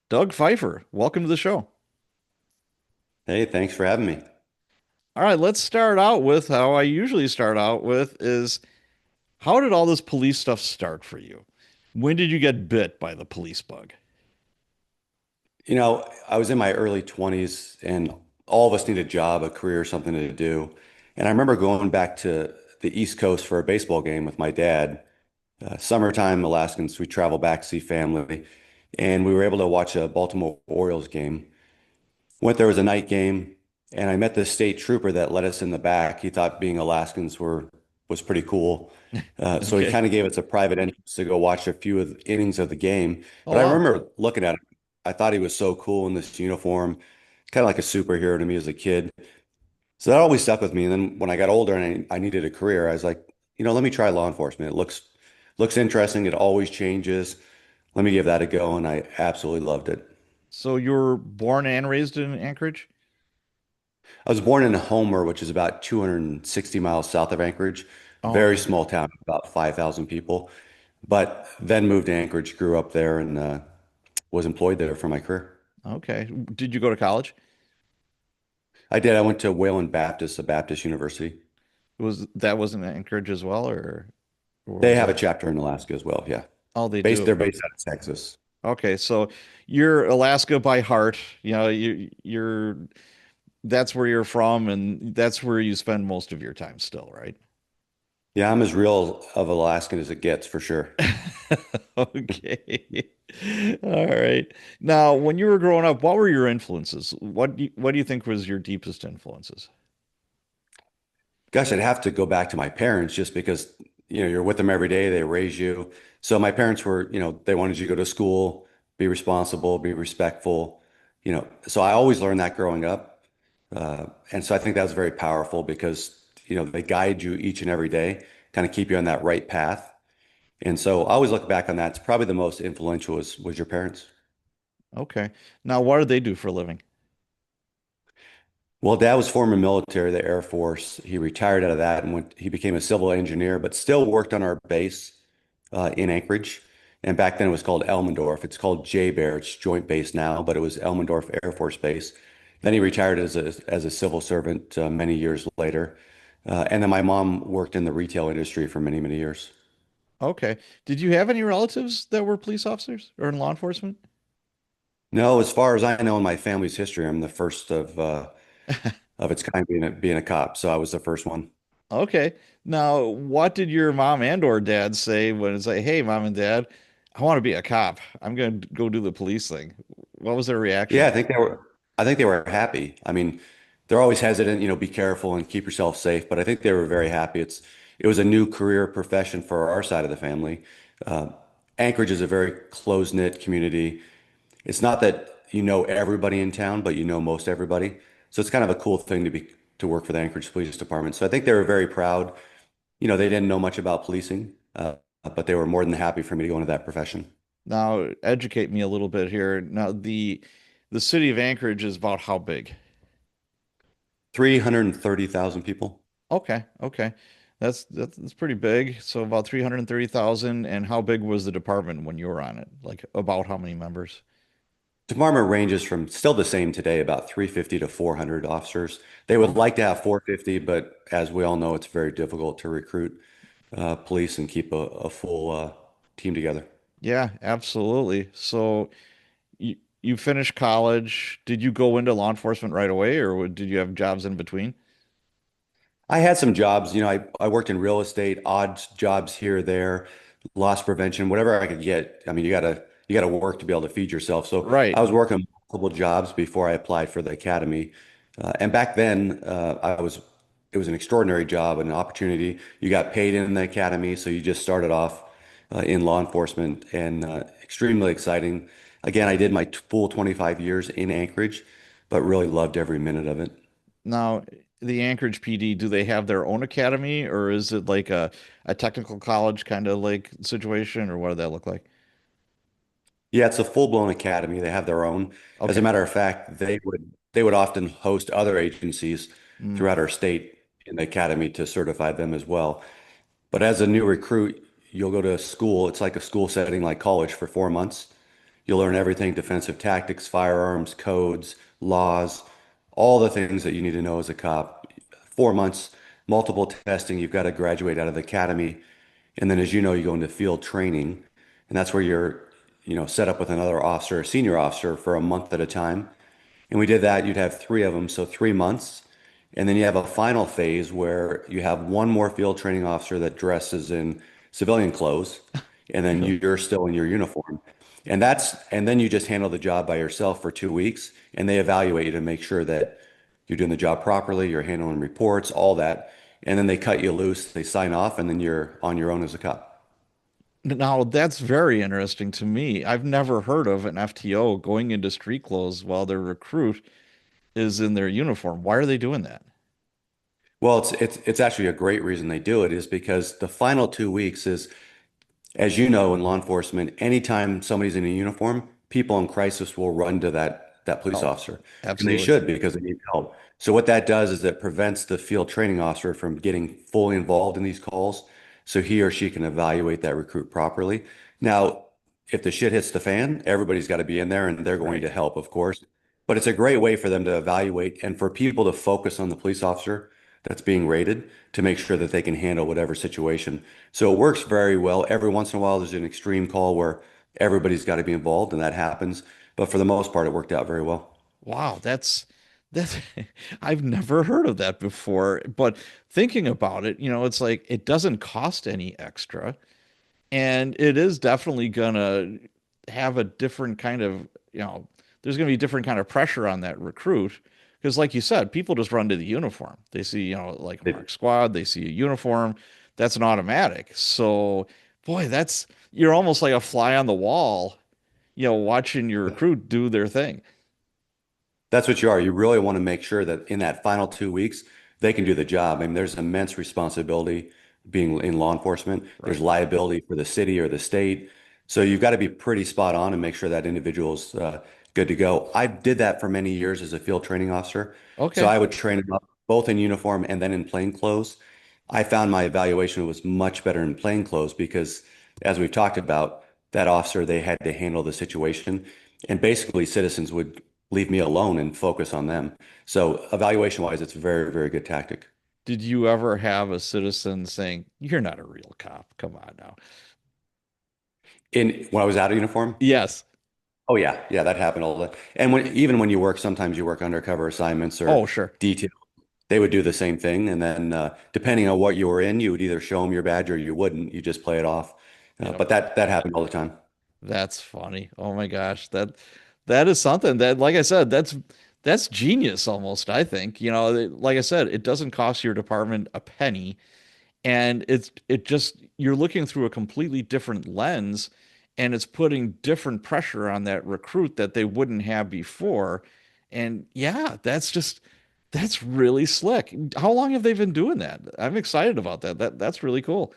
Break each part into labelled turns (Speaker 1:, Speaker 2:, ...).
Speaker 1: Doug Fifer, welcome to the show.
Speaker 2: Hey, thanks for having me.
Speaker 1: All right, let's start out with how I usually start out with is how did all this police stuff start for you? When did you get bit by the police bug?
Speaker 2: I was in my early 20s and all of us need a job, a career, something to do. And I remember going back to the East Coast for a baseball game with my dad. Summertime, Alaskans, we travel back to see family. And we were able to watch a Baltimore Orioles game. Went there was a night game, and I met this state trooper that let us in the back. He thought being Alaskans was pretty cool. So he
Speaker 1: Okay.
Speaker 2: kind of gave us a private entrance to go watch a few of the innings of the game.
Speaker 1: Oh
Speaker 2: But I
Speaker 1: wow.
Speaker 2: remember looking at him. I thought he was so cool in this uniform, kind of like a superhero to me as a kid. So that always stuck with me. And then when I got older and I needed a career, I was like, let me try law enforcement. It looks interesting. It always changes. Let me give that a go. And I absolutely loved it.
Speaker 1: So you were born and raised in Anchorage?
Speaker 2: I was born in Homer, which is about 260 miles south of Anchorage.
Speaker 1: Oh,
Speaker 2: Very
Speaker 1: okay.
Speaker 2: small town, about 5,000 people. But then moved to Anchorage, grew up there, and was employed there for my career.
Speaker 1: Okay. Did you go to college?
Speaker 2: I did. I went to Wayland Baptist, a Baptist university.
Speaker 1: Was in Anchorage as well, or
Speaker 2: They
Speaker 1: was
Speaker 2: have a
Speaker 1: that?
Speaker 2: chapter in Alaska as well. Yeah,
Speaker 1: Oh, they
Speaker 2: based
Speaker 1: do.
Speaker 2: they're based out of Texas.
Speaker 1: Okay, so you're Alaska by heart. You're that's where you're from, and that's where you spend most of your time still, right?
Speaker 2: Yeah, I'm as real of Alaskan as it gets for sure.
Speaker 1: Okay. All right. Now, when you were growing up, what were your influences? What do you think was your deepest influences?
Speaker 2: Gosh, I'd have to go back to my parents just because, you're with them every day, they raise you. So my parents were, they wanted you to go to school, be responsible, be respectful, So I always learned that growing up. And so I think that was very powerful because, they guide you each and every day, kind of keep you on that right path. And so I always look back on that. It's probably the most influential was your parents.
Speaker 1: Okay. Now, what do they do for a living?
Speaker 2: Well, dad was former military, the Air Force. He retired out of that and he became a civil engineer, but still worked on our base in Anchorage. And back then it was called Elmendorf. It's called J Bear. It's Joint Base now, but it was Elmendorf Air Force Base. Then he retired as a civil servant many years later. And then my mom worked in the retail industry for many, many years.
Speaker 1: Okay. Did you have any relatives that were police officers or in law enforcement?
Speaker 2: No, as far as I know in my family's history, I'm the first of its kind being a cop. So I was the first one.
Speaker 1: Okay. Now, what did your mom and or dad say when it's like, "Hey, mom and dad, I want to be a cop. I'm going to go do the police thing." What was their
Speaker 2: Yeah,
Speaker 1: reaction?
Speaker 2: I think they were happy. I mean, they're always hesitant, be careful and keep yourself safe, but I think they were very happy. It was a new career profession for our side of the family. Uh, Anchorage is a very close-knit community. It's not that you know everybody in town, but you know most everybody. So it's kind of a cool thing to work for the Anchorage Police Department. So I think they were very proud. They didn't know much about policing, but they were more than happy for me to go into that profession.
Speaker 1: Now, educate me a little bit here. Now, the city of Anchorage is about how big?
Speaker 2: 330,000 people.
Speaker 1: Okay, okay. That's pretty big. So about 330,000. And how big was the department when you were on it? Like about how many members?
Speaker 2: Department ranges from still the same today, about 350 to 400 officers. They would
Speaker 1: Okay.
Speaker 2: like to have 450, but as we all know, it's very difficult to recruit police and keep a full team together.
Speaker 1: Yeah, absolutely. So you finished college. Did you go into law enforcement right away, or did you have jobs in between?
Speaker 2: I had some jobs, I worked in real estate, odd jobs here or there, loss prevention, whatever I could get. I mean, you gotta work to be able to feed yourself. So
Speaker 1: Right.
Speaker 2: I was working multiple jobs before I applied for the academy. And back then, it was an extraordinary job, an opportunity. You got paid in the academy, so you just started off in law enforcement and extremely exciting. Again, I did my full 25 years in Anchorage, but really loved every minute of it.
Speaker 1: Now, the Anchorage PD, do they have their own academy, or is it like a technical college kind of like situation, or what did that look like?
Speaker 2: Yeah, it's a full-blown academy. They have their own. As a
Speaker 1: Okay.
Speaker 2: matter of fact, they would often host other agencies
Speaker 1: Mm,
Speaker 2: throughout our state in the academy to certify them as well. But as a new recruit, you'll go to school. It's like a school setting like college for 4 months. You'll learn everything, defensive tactics, firearms, codes, laws, all the things that you need to know as a cop. 4 months, multiple testing. You've got to graduate out of the academy. And then, as you know, you go into field training, and that's where you're, set up with another officer, a senior officer for a month at a time. And we did that. You'd have three of them, so 3 months. And then you have a final phase where you have one more field training officer that dresses in civilian clothes, and then
Speaker 1: Really?
Speaker 2: you're still in your uniform. And then you just handle the job by yourself for 2 weeks, and they evaluate you to make sure that you're doing the job properly, you're handling reports, all that. And then they cut you loose, they sign off, and then you're on your own as a cop.
Speaker 1: Now, that's very interesting to me. I've never heard of an FTO going into street clothes while their recruit is in their uniform. Why are they doing that?
Speaker 2: Well, it's actually a great reason they do it is because the final 2 weeks is, as you know, in law enforcement, anytime somebody's in a uniform, people in crisis will run to that police
Speaker 1: Oh,
Speaker 2: officer, and they
Speaker 1: absolutely.
Speaker 2: should because they need help. So what that does is it prevents the field training officer from getting fully involved in these calls, so he or she can evaluate that recruit properly. Now, if the shit hits the fan, everybody's got to be in there, and they're going
Speaker 1: Right.
Speaker 2: to help, of course. But it's a great way for them to evaluate and for people to focus on the police officer that's being rated to make sure that they can handle whatever situation. So it works very well. Every once in a while, there's an extreme call where everybody's got to be involved, and that happens. But for the most part, it worked out very well.
Speaker 1: Wow, that's I've never heard of that before. But thinking about it, it's like it doesn't cost any extra. And it is definitely gonna have a different kind of, there's gonna be different kind of pressure on that recruit. Because like you said, people just run to the uniform. They see, like a
Speaker 2: It-
Speaker 1: marked squad, they see a uniform, that's an automatic. So, boy, you're almost like a fly on the wall, watching your recruit do their thing.
Speaker 2: That's what you are. You really want to make sure that in that final 2 weeks, they can do the job. I mean, there's immense responsibility being in law enforcement. There's
Speaker 1: Right.
Speaker 2: liability for the city or the state. So you've got to be pretty spot on and make sure that individual's good to go. I did that for many years as a field training officer. So
Speaker 1: Okay.
Speaker 2: I would train them up both in uniform and then in plain clothes. I found my evaluation was much better in plain clothes because, as we've talked about, that officer, they had to handle the situation. And basically, citizens would leave me alone and focus on them. So evaluation wise, it's a very, very good tactic.
Speaker 1: Did you ever have a citizen saying, "You're not a real cop"? Come on now.
Speaker 2: In when I was out of uniform,
Speaker 1: Yes.
Speaker 2: oh yeah, yeah, that happened all the. And even when you work, sometimes you work undercover assignments or
Speaker 1: Oh, sure.
Speaker 2: detail. They would do the same thing, and then depending on what you were in, you would either show them your badge or you wouldn't. You just play it off.
Speaker 1: Yep.
Speaker 2: But that happened all the time.
Speaker 1: That's funny. Oh my gosh. That is something that, like I said, that's genius almost, I think. Like I said, it doesn't cost your department a penny, and it just you're looking through a completely different lens, and it's putting different pressure on that recruit that they wouldn't have before. And yeah, that's really slick. How long have they been doing that? I'm excited about that. That's really cool.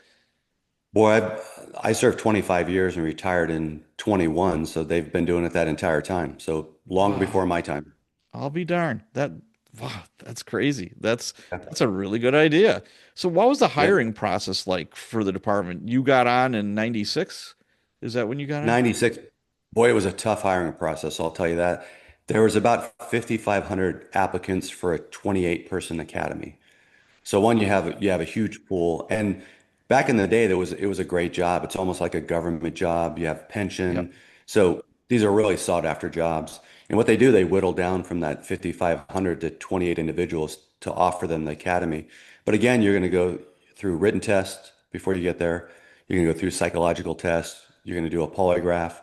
Speaker 2: Boy, I served 25 years and retired in 21, so they've been doing it that entire time. So long
Speaker 1: Wow.
Speaker 2: before my time.
Speaker 1: I'll be darned. Wow, that's crazy.
Speaker 2: Yeah.
Speaker 1: That's a really good idea. So what was the
Speaker 2: Yeah.
Speaker 1: hiring process like for the department? You got on in 96? Is that when you got on?
Speaker 2: 96. Boy, it was a tough hiring process, I'll tell you that. There was about 5,500 applicants for a 28 person academy. So one, you have a huge pool, and back in the day, it was a great job. It's almost like a government job. You have
Speaker 1: Yep.
Speaker 2: pension, so these are really sought after jobs. And what they do, they whittle down from that 5,500 to 28 individuals to offer them the academy. But again, you're going to go through written tests before you get there. You're going to go through psychological tests. You're going to do a polygraph.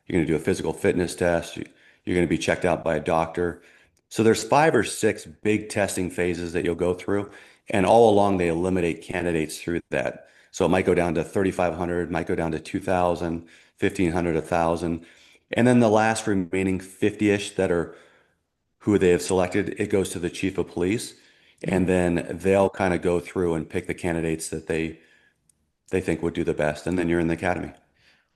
Speaker 2: You're going to do a physical fitness test. You're going to be checked out by a doctor. So there's 5 or 6 big testing phases that you'll go through. And all along, they eliminate candidates through that. So it might go down to 3,500, might go down to 2,000, 1,500, 1,000. And then the last remaining 50-ish that are who they have selected, it goes to the chief of police.
Speaker 1: Hmm.
Speaker 2: And then they'll kind of go through and pick the candidates that they think would do the best. And then you're in the academy.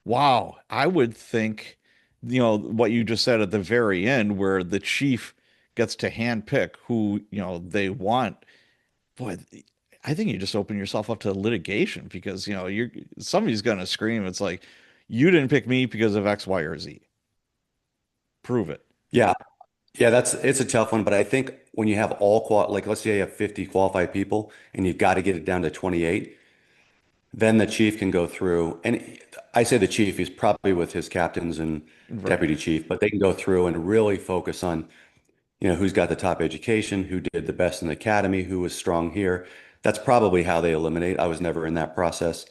Speaker 1: Wow. I would think, what you just said at the very end, where the chief gets to handpick who, they want. Boy, I think you just open yourself up to litigation because, somebody's gonna scream. It's like, you didn't pick me because of X, Y, or Z. prove it.
Speaker 2: Yeah. Yeah, it's a tough one, but I think when you have like let's say you have 50 qualified people and you've got to get it down to 28, then the chief can go through, and I say the chief, he's probably with his captains and
Speaker 1: Right.
Speaker 2: deputy chief, but they can go through and really focus on, who's got the top education, who did the best in the academy, who was strong here. That's probably how they eliminate. I was never in that process.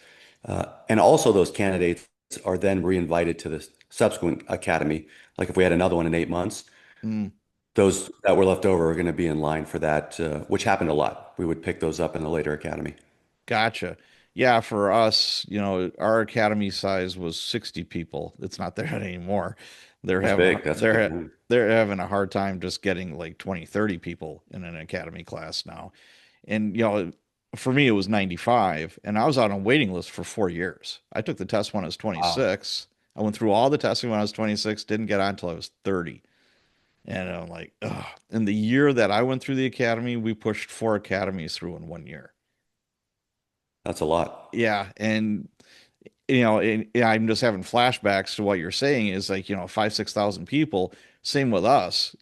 Speaker 2: And also those candidates are then re-invited to the subsequent academy. Like if we had another one in 8 months,
Speaker 1: Mm.
Speaker 2: those that were left over are going to be in line for that, which happened a lot. We would pick those up in the later academy.
Speaker 1: Gotcha. Yeah, for us, our academy size was 60 people. It's not there anymore. They're
Speaker 2: That's
Speaker 1: having
Speaker 2: big. That's
Speaker 1: they're
Speaker 2: big.
Speaker 1: ha- they're having a hard time just getting like 20, 30 people in an academy class now. And for me it was 95 and I was on a waiting list for 4 years. I took the test when I was
Speaker 2: Wow.
Speaker 1: 26. I went through all the testing when I was 26, didn't get on until I was 30. And I'm like, ugh. In the year that I went through the academy, we pushed 4 academies through in 1 year.
Speaker 2: That's a lot.
Speaker 1: Yeah, and I'm just having flashbacks to what you're saying is like, 5, 6,000 people. Same with us.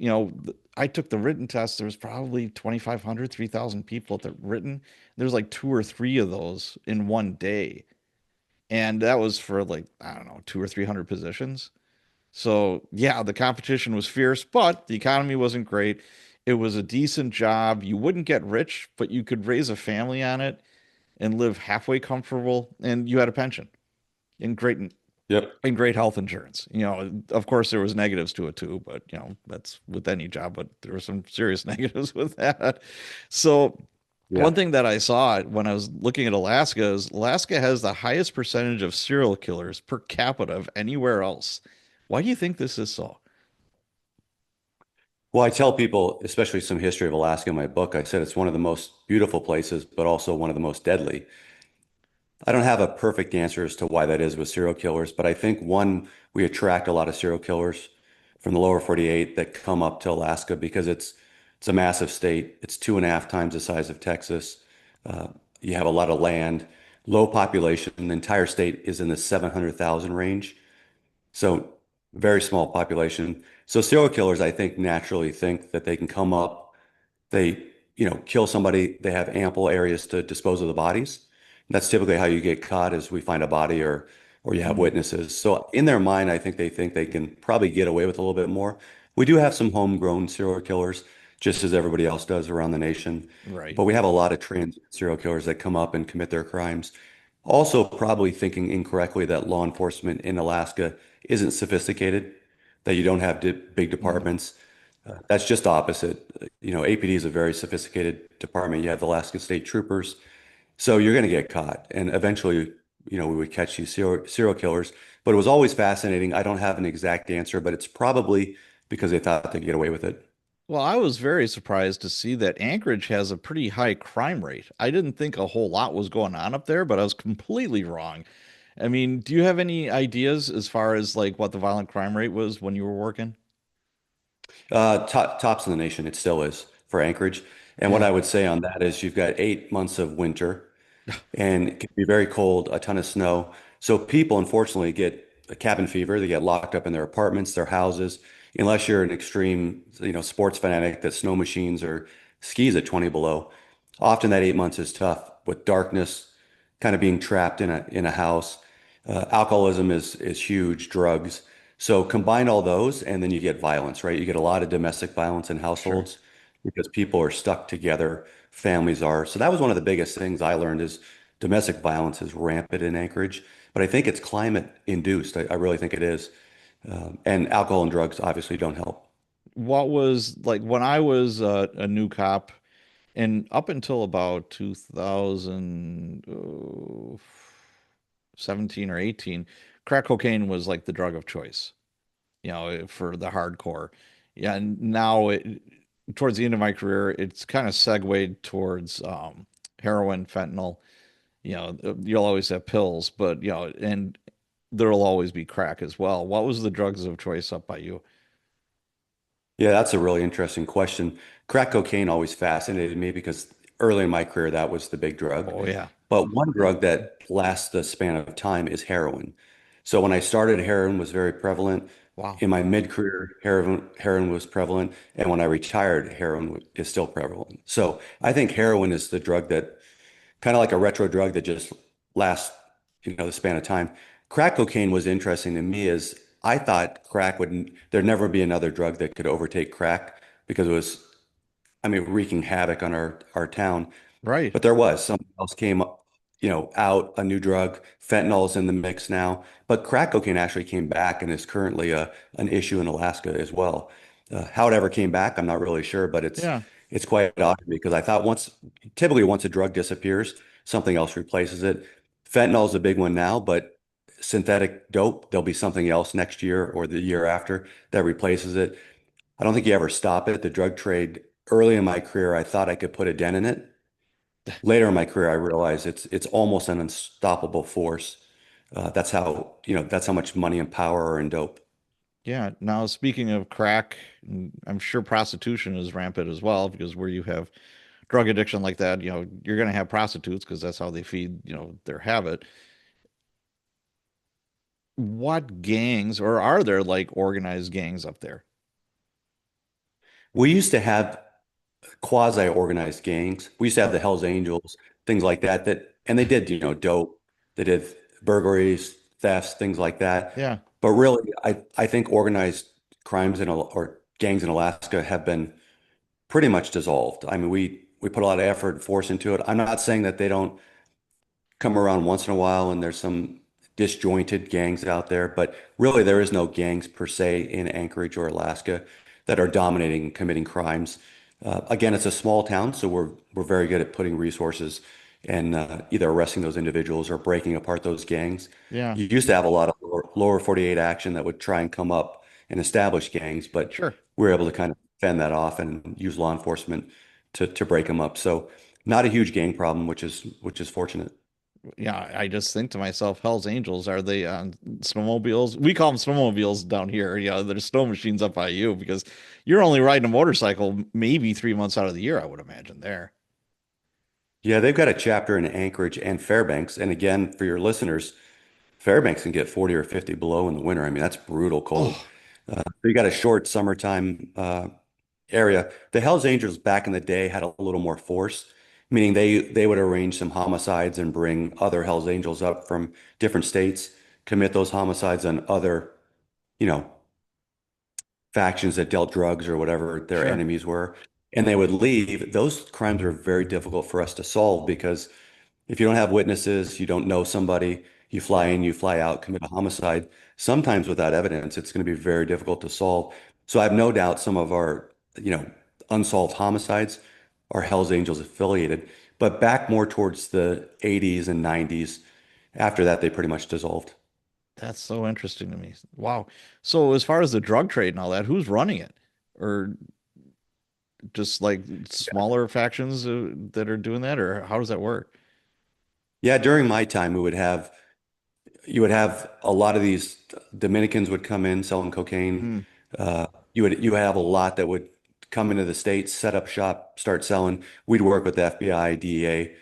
Speaker 1: I took the written test. There was probably 2,500, 3,000 people at the written. There's like two or three of those in one day. And that was for like, I don't know, two or 300 positions. So yeah, the competition was fierce, but the economy wasn't great. It was a decent job. You wouldn't get rich, but you could raise a family on it and live halfway comfortable, and you had a pension and
Speaker 2: Yep.
Speaker 1: great health insurance. Of course there was negatives to it too, but that's with any job, but there were some serious negatives with that. So
Speaker 2: Yeah.
Speaker 1: one thing that I saw when I was looking at Alaska is Alaska has the highest percentage of serial killers per capita of anywhere else. Why do you think this is so?
Speaker 2: Well, I tell people, especially some history of Alaska in my book, I said it's one of the most beautiful places, but also one of the most deadly. I don't have a perfect answer as to why that is with serial killers, but I think one, we attract a lot of serial killers from the lower 48 that come up to Alaska because it's a massive state. It's 2.5 times the size of Texas. Uh, you have a lot of land, low population. The entire state is in the 700,000 range. So very small population. So serial killers, I think, naturally think that they can come up, they, kill somebody, they have ample areas to dispose of the bodies. That's typically how you get caught is we find a body or you have
Speaker 1: Mm,
Speaker 2: witnesses. So in their mind, I think they can probably get away with a little bit more. We do have some homegrown serial killers, just as everybody else does around the nation.
Speaker 1: right.
Speaker 2: But we have a lot of trans serial killers that come up and commit their crimes. Also, probably thinking incorrectly that law enforcement in Alaska isn't sophisticated, that you don't have big
Speaker 1: Mm.
Speaker 2: departments. That's just opposite. APD is a very sophisticated department. You have the Alaska State Troopers, so you're going to get caught. And eventually, we would catch these serial killers. But it was always fascinating. I don't have an exact answer, but it's probably because they thought they could get away with it.
Speaker 1: Well, I was very surprised to see that Anchorage has a pretty high crime rate. I didn't think a whole lot was going on up there, but I was completely wrong. I mean, do you have any ideas as far as like what the violent crime rate was when you were working?
Speaker 2: Tops in the nation, it still is for Anchorage. And what
Speaker 1: Yeah.
Speaker 2: I would say on that is you've got 8 months of winter and it can be very cold, a ton of snow. So people unfortunately get a cabin fever. They get locked up in their apartments, their houses, unless you're an extreme, sports fanatic that snow machines or skis at 20 below. Often that 8 months is tough with darkness, kind of being trapped in a house. Alcoholism is huge, drugs. So combine all those, and then you get violence, right? You get a lot of domestic violence in
Speaker 1: Sure.
Speaker 2: households because people are stuck together, families are. So that was one of the biggest things I learned is domestic violence is rampant in Anchorage, but I think it's climate induced. I really think it is. And alcohol and drugs obviously don't help.
Speaker 1: What was like when I was a new cop and up until about 2017 or 18, crack cocaine was like the drug of choice, for the hardcore. Yeah, and now towards the end of my career, it's kind of segued towards heroin, fentanyl. You'll always have pills, but and there'll always be crack as well. What was the drugs of choice up by you?
Speaker 2: Yeah, that's a really interesting question. Crack cocaine always fascinated me because early in my career, that was the big drug.
Speaker 1: Oh yeah.
Speaker 2: But one drug that lasts the span of time is heroin. So when I started, heroin was very prevalent.
Speaker 1: Wow.
Speaker 2: In my mid-career, heroin was prevalent, and when I retired, is still prevalent. So I think heroin is the drug that kind of like a retro drug that just lasts, the span of time. Crack cocaine was interesting to me is I thought crack would there'd never be another drug that could overtake crack because it was, I mean, wreaking havoc on our town.
Speaker 1: Right.
Speaker 2: But there was something else came up, out a new drug. Fentanyl's in the mix now, but crack cocaine actually came back and is currently an issue in Alaska as well. How it ever came back, I'm not really sure, but
Speaker 1: Yeah.
Speaker 2: it's quite odd because I thought typically once a drug disappears, something else replaces it. Fentanyl's a big one now, but synthetic dope, there'll be something else next year or the year after that replaces it. I don't think you ever stop it. The drug trade, early in my career, I thought I could put a dent in it. Later in my career, I realized it's almost an unstoppable force. That's how much money and power are in dope.
Speaker 1: Yeah. Now, speaking of crack, I'm sure prostitution is rampant as well because where you have drug addiction like that, you're going to have prostitutes because that's how they feed, their habit. What gangs, or are there like organized gangs up there?
Speaker 2: We used to have quasi-organized gangs. We used to have the Hells Angels, things like that, and they did, dope. They did burglaries, thefts, things like that.
Speaker 1: Yeah.
Speaker 2: But really, I think organized crimes or gangs in Alaska have been pretty much dissolved. I mean, we put a lot of effort and force into it. I'm not saying that they don't come around once in a while and there's some disjointed gangs out there, but really there is no gangs per se in Anchorage or Alaska that are dominating and committing crimes. Again, it's a small town, so we're very good at putting resources and either arresting those individuals or breaking apart those gangs.
Speaker 1: Yeah.
Speaker 2: You used to have a lot of lower 48 action that would try and come up and establish gangs, but
Speaker 1: Sure.
Speaker 2: we were able to kind of fend that off and use law enforcement to break them up. So not a huge gang problem, which is fortunate.
Speaker 1: Yeah, I just think to myself, Hell's Angels, are they on snowmobiles? We call them snowmobiles down here. Yeah, there's snow machines up by you because you're only riding a motorcycle maybe 3 months out of the year, I would imagine there.
Speaker 2: Yeah, they've got a chapter in Anchorage and Fairbanks. And again, for your listeners, Fairbanks can get 40 or 50 below in the winter. I mean, that's brutal cold.
Speaker 1: Oh,
Speaker 2: So you got a short summertime area. The Hells Angels back in the day had a little more force, meaning they would arrange some homicides and bring other Hells Angels up from different states, commit those homicides on other, you know, factions that dealt drugs or whatever their
Speaker 1: sure.
Speaker 2: enemies were. And they would leave. Those crimes are very difficult for us to solve because if you don't have witnesses, you don't know somebody, you fly in, you fly out, commit a homicide, sometimes without evidence, it's going to be very difficult to solve. So I have no doubt some of our, unsolved homicides are Hells Angels affiliated, but back more towards the 80s and 90s. After that, they pretty much dissolved.
Speaker 1: That's so interesting to me. Wow. So as far as the drug trade and all that, who's running it? Or just like smaller factions that are doing that, or how does that work?
Speaker 2: Yeah, during my time, you would have a lot of these Dominicans would come in selling cocaine.
Speaker 1: Hmm.
Speaker 2: You have a lot that would come into the States, set up shop, start selling. We'd work with the FBI, DEA,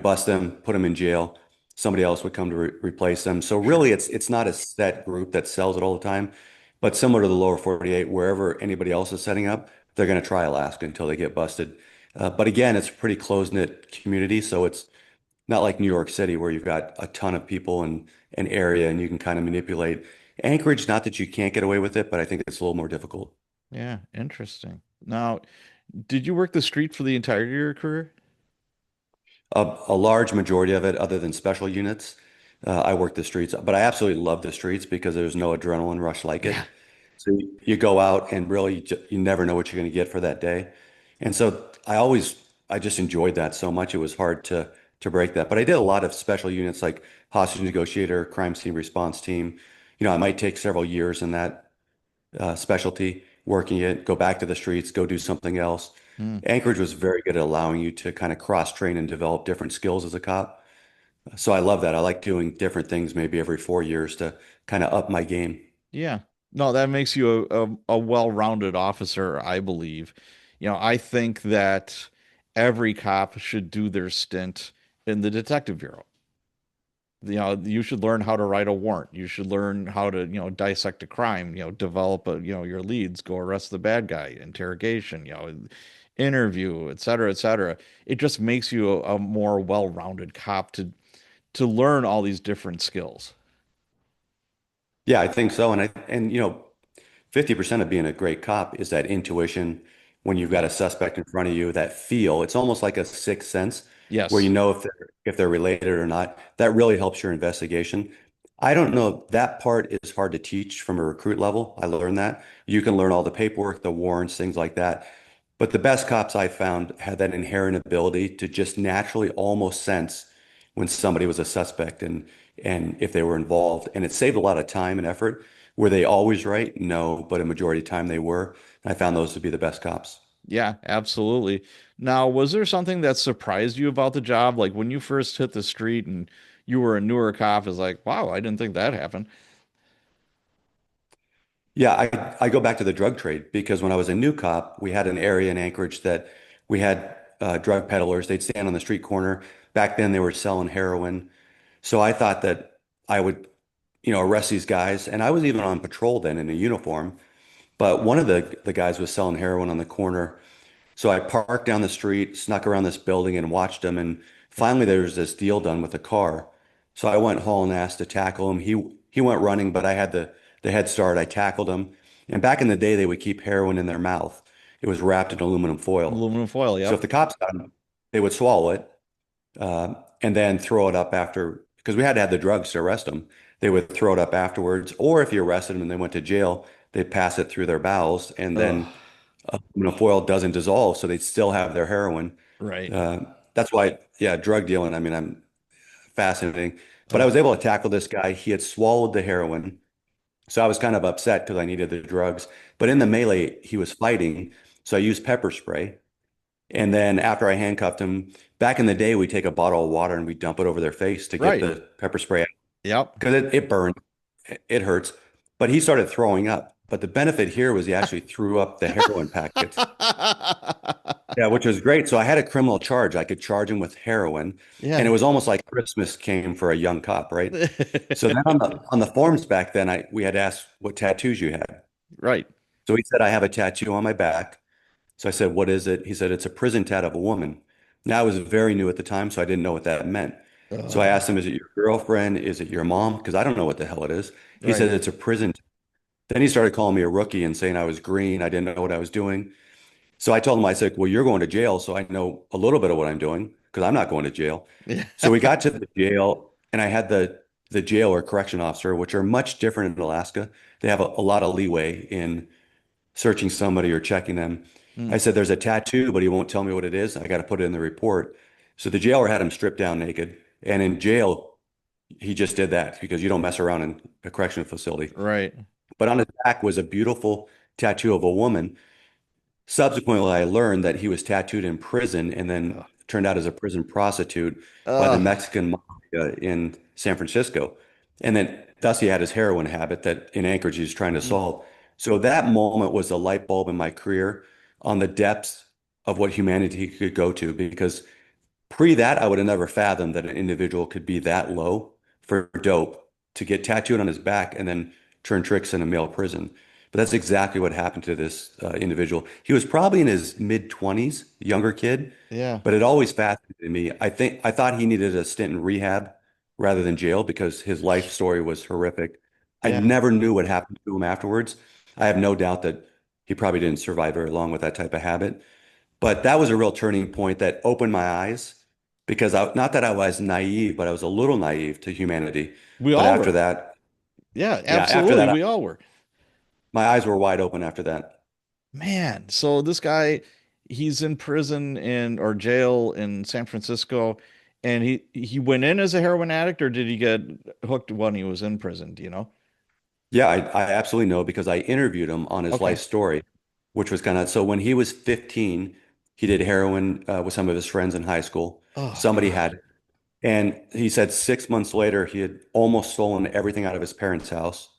Speaker 2: bust them, put them in jail. Somebody else would come to replace them. So
Speaker 1: Sure.
Speaker 2: really, it's not a set group that sells it all the time, but similar to the lower 48, wherever anybody else is setting up, they're going to try Alaska until they get busted. But again, it's a pretty close-knit community, so it's not like New York City where you've got a ton of people in an area and you can kind of manipulate. Anchorage, not that you can't get away with it, but I think it's a little more difficult.
Speaker 1: Yeah, interesting. Now, did you work the street for the entirety of your career?
Speaker 2: A large majority of it, other than special units, I work the streets, but I absolutely love the streets because there's no adrenaline rush like
Speaker 1: Yeah.
Speaker 2: it. So you go out and really you never know what you're going to get for that day. And so I just enjoyed that so much. It was hard to break that. But I did a lot of special units like hostage negotiator, crime scene response team. I might take several years in that specialty, working it, go back to the streets, go do something else.
Speaker 1: Hmm.
Speaker 2: Anchorage was very good at allowing you to kind of cross train and develop different skills as a cop. So I love that. I like doing different things maybe every 4 years to kind of up my game.
Speaker 1: Yeah. No, that makes you a well-rounded officer, I believe. I think that every cop should do their stint in the detective bureau. You should learn how to write a warrant. You should learn how to, dissect a crime, develop your leads, go arrest the bad guy, interrogation, interview, et cetera, et cetera. It just makes you a more well-rounded cop to learn all these different skills.
Speaker 2: Yeah, I think so. And 50% of being a great cop is that intuition when you've got a suspect in front of you, that feel. It's almost like a sixth sense where you
Speaker 1: Yes.
Speaker 2: know if they're related or not. That really helps your investigation. I don't know, that part is hard to teach from a recruit level. I learned that. You can learn all the paperwork, the warrants, things like that. But the best cops I found had that inherent ability to just naturally almost sense when somebody was a suspect and if they were involved. And it saved a lot of time and effort. Were they always right? No, but a majority of the time they were. And I found those to be the best cops.
Speaker 1: Yeah, absolutely. Now, was there something that surprised you about the job? Like when you first hit the street and you were a newer cop, is like, wow, I didn't think that happened.
Speaker 2: Yeah, I go back to the drug trade because when I was a new cop, we had an area in Anchorage that we had drug peddlers. They'd stand on the street corner. Back then, they were selling heroin. So I thought that I would, arrest these guys. And I was even on patrol then in a uniform. But one of the guys was selling heroin on the corner. So I parked down the street, snuck around this building and watched him. And finally there was this deal done with the car. So I went hauling ass to tackle him. He went running, but I had the head start. I tackled him. And back in the day, they would keep heroin in their mouth. It was wrapped in aluminum foil.
Speaker 1: Aluminum foil,
Speaker 2: So if
Speaker 1: yep.
Speaker 2: the cops got him, they would swallow it and then throw it up after, because we had to have the drugs to arrest them. They would throw it up afterwards. Or if you arrested them and they went to jail, they'd pass it through their bowels. And
Speaker 1: Ugh,
Speaker 2: then foil doesn't dissolve, so they still have their heroin.
Speaker 1: right.
Speaker 2: Uh, that's why, yeah, drug dealing. I mean, I'm fascinating. But I
Speaker 1: Ugh,
Speaker 2: was able to tackle this guy. He had swallowed the heroin, so I was kind of upset because I needed the drugs. But in the melee, he was fighting, so I used pepper spray. And then after I handcuffed him, back in the day, we take a bottle of water and we dump it over their face to get
Speaker 1: right.
Speaker 2: the pepper spray out
Speaker 1: Yep.
Speaker 2: because it burns, it hurts. But he started throwing up. But the benefit here was he actually threw up the heroin packets. Yeah, which was great. So I had a criminal charge. I could charge him with heroin, and it
Speaker 1: Yeah.
Speaker 2: was almost like Christmas came for a young cop, right? So then on the forms back then, we had asked what tattoos you had.
Speaker 1: Right.
Speaker 2: So he said I have a tattoo on my back. So I said, what is it? He said it's a prison tat of a woman. Now I was very new at the time, so I didn't know what that meant. So I
Speaker 1: Ugh,
Speaker 2: asked him, is it your girlfriend? Is it your mom? Because I don't know what the hell it is. He
Speaker 1: right.
Speaker 2: said it's a prison. Then he started calling me a rookie and saying I was green. I didn't know what I was doing. So I told him, I said, well, you're going to jail, so I know a little bit of what I'm doing because I'm not going to jail.
Speaker 1: Yeah.
Speaker 2: So we got to the jail, and I had the jail or correction officer, which are much different in Alaska. They have a lot of leeway in searching somebody or checking them. I
Speaker 1: Hmm.
Speaker 2: said, there's a tattoo, but he won't tell me what it is. I got to put it in the report. So the jailer had him stripped down naked. And in jail, he just did that because you don't mess around in a correctional facility.
Speaker 1: Right.
Speaker 2: But on his back was a beautiful tattoo of a woman. Subsequently, I learned that he was tattooed in prison and then
Speaker 1: Ugh.
Speaker 2: turned out as a prison prostitute by the
Speaker 1: Ugh.
Speaker 2: Mexican mafia in San Francisco. And then thus he had his heroin habit that in Anchorage he was trying to
Speaker 1: Mm.
Speaker 2: solve. So that moment was the light bulb in my career on the depths of what humanity could go to because pre that, I would have never fathomed that an individual could be that low for dope to get tattooed on his back and then turn tricks in a male prison. But that's exactly what happened to this individual. He was probably in his mid 20s, younger kid,
Speaker 1: Yeah.
Speaker 2: but it always fascinated me. I thought he needed a stint in rehab rather than jail because his life story was horrific. I
Speaker 1: Yeah.
Speaker 2: never knew what happened to him afterwards. I have no doubt that he probably didn't survive very long with that type of habit. But that was a real turning point that opened my eyes because not that I was naive, but I was a little naive to humanity.
Speaker 1: We
Speaker 2: But
Speaker 1: all
Speaker 2: after
Speaker 1: were.
Speaker 2: that,
Speaker 1: Yeah,
Speaker 2: yeah, after
Speaker 1: absolutely.
Speaker 2: that,
Speaker 1: We all were.
Speaker 2: my eyes were wide open after that.
Speaker 1: Man, so this guy, he's in prison in or jail in San Francisco, and he went in as a heroin addict, or did he get hooked when he was in prison? Do you know?
Speaker 2: Yeah, I absolutely know because I interviewed him on his life
Speaker 1: Okay.
Speaker 2: story, which was kind of so when he was 15, he did heroin with some of his friends in high school.
Speaker 1: Oh
Speaker 2: Somebody
Speaker 1: God,
Speaker 2: had, and he said 6 months later, he had almost stolen everything out of his parents' house.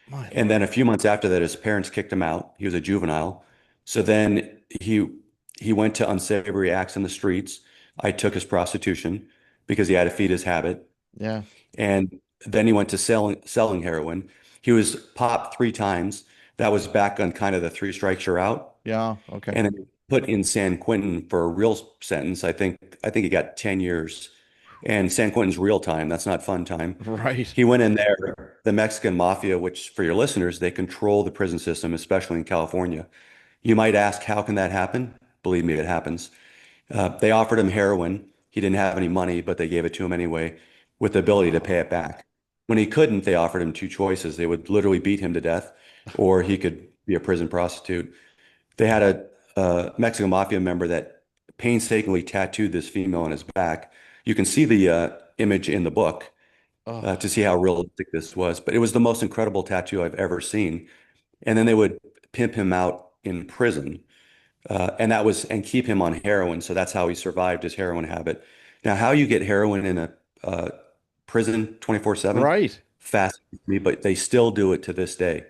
Speaker 1: my
Speaker 2: And
Speaker 1: Lord.
Speaker 2: then a few months after that, his parents kicked him out. He was a juvenile. So then he went to unsavory acts in the streets. I took his prostitution because he had to feed his habit.
Speaker 1: Yeah.
Speaker 2: And then he went to selling heroin. He was popped 3 times. That was back on kind of the three strikes you're out.
Speaker 1: Yeah. Okay.
Speaker 2: And then put in San Quentin for a real sentence. I think he got 10 years. And San Quentin's real time. That's not fun time.
Speaker 1: Right.
Speaker 2: He went in there, the Mexican mafia, which for your listeners, they control the prison system, especially in California. You might ask, how can that happen? Believe me, it happens. They offered him heroin. He didn't have any money, but they gave it to him anyway with the ability to pay
Speaker 1: Wow.
Speaker 2: it back. When he couldn't, they offered him two choices. They would literally beat him to death, or he could be a prison prostitute. They had a Mexican mafia member that painstakingly tattooed this female on his back. You can see the image in the book
Speaker 1: Oh,
Speaker 2: to see how realistic this was, but it was the most incredible tattoo I've ever seen. And then they would pimp him out in prison and keep him on heroin. So that's how he survived his heroin habit. Now, how you get heroin in a prison 24/7
Speaker 1: right.
Speaker 2: fascinates me, but they still do it to this day.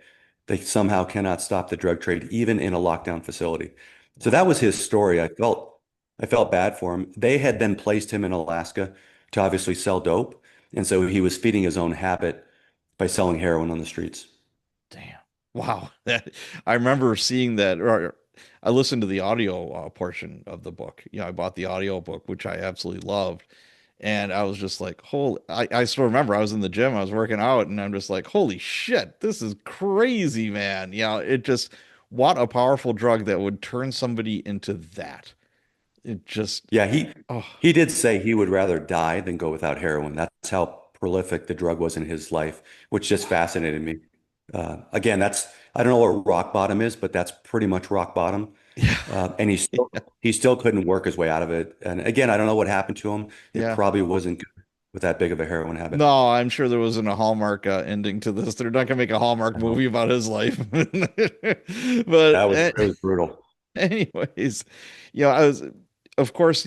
Speaker 2: They somehow cannot stop the drug trade, even in a lockdown facility. So that was
Speaker 1: Wow.
Speaker 2: his story. I felt bad for him. They had then placed him in Alaska to obviously sell dope, and so he was feeding his own habit by selling heroin on the streets.
Speaker 1: Damn. Wow. That I remember seeing that, or I listened to the audio portion of the book. I bought the audio book, which I absolutely loved. And I was just like, holy, I still remember I was in the gym, I was working out, and I'm just like, holy shit, this is crazy, man. It just, what a powerful drug that would turn somebody into that. It just,
Speaker 2: Yeah, he
Speaker 1: oh,
Speaker 2: he did say he would rather die than go without heroin. That's how prolific the drug was in his life, which just fascinated me. Again, I don't know what rock bottom is, but that's pretty much rock bottom.
Speaker 1: yeah,
Speaker 2: And he still couldn't work his way out of it. And again, I don't know what happened to him. It
Speaker 1: yeah.
Speaker 2: probably wasn't good with that big of a heroin habit.
Speaker 1: No, I'm sure there wasn't a Hallmark ending to this. They're not gonna make a Hallmark
Speaker 2: No.
Speaker 1: movie about his life.
Speaker 2: That
Speaker 1: But
Speaker 2: was it was brutal.
Speaker 1: anyways, I was, of course,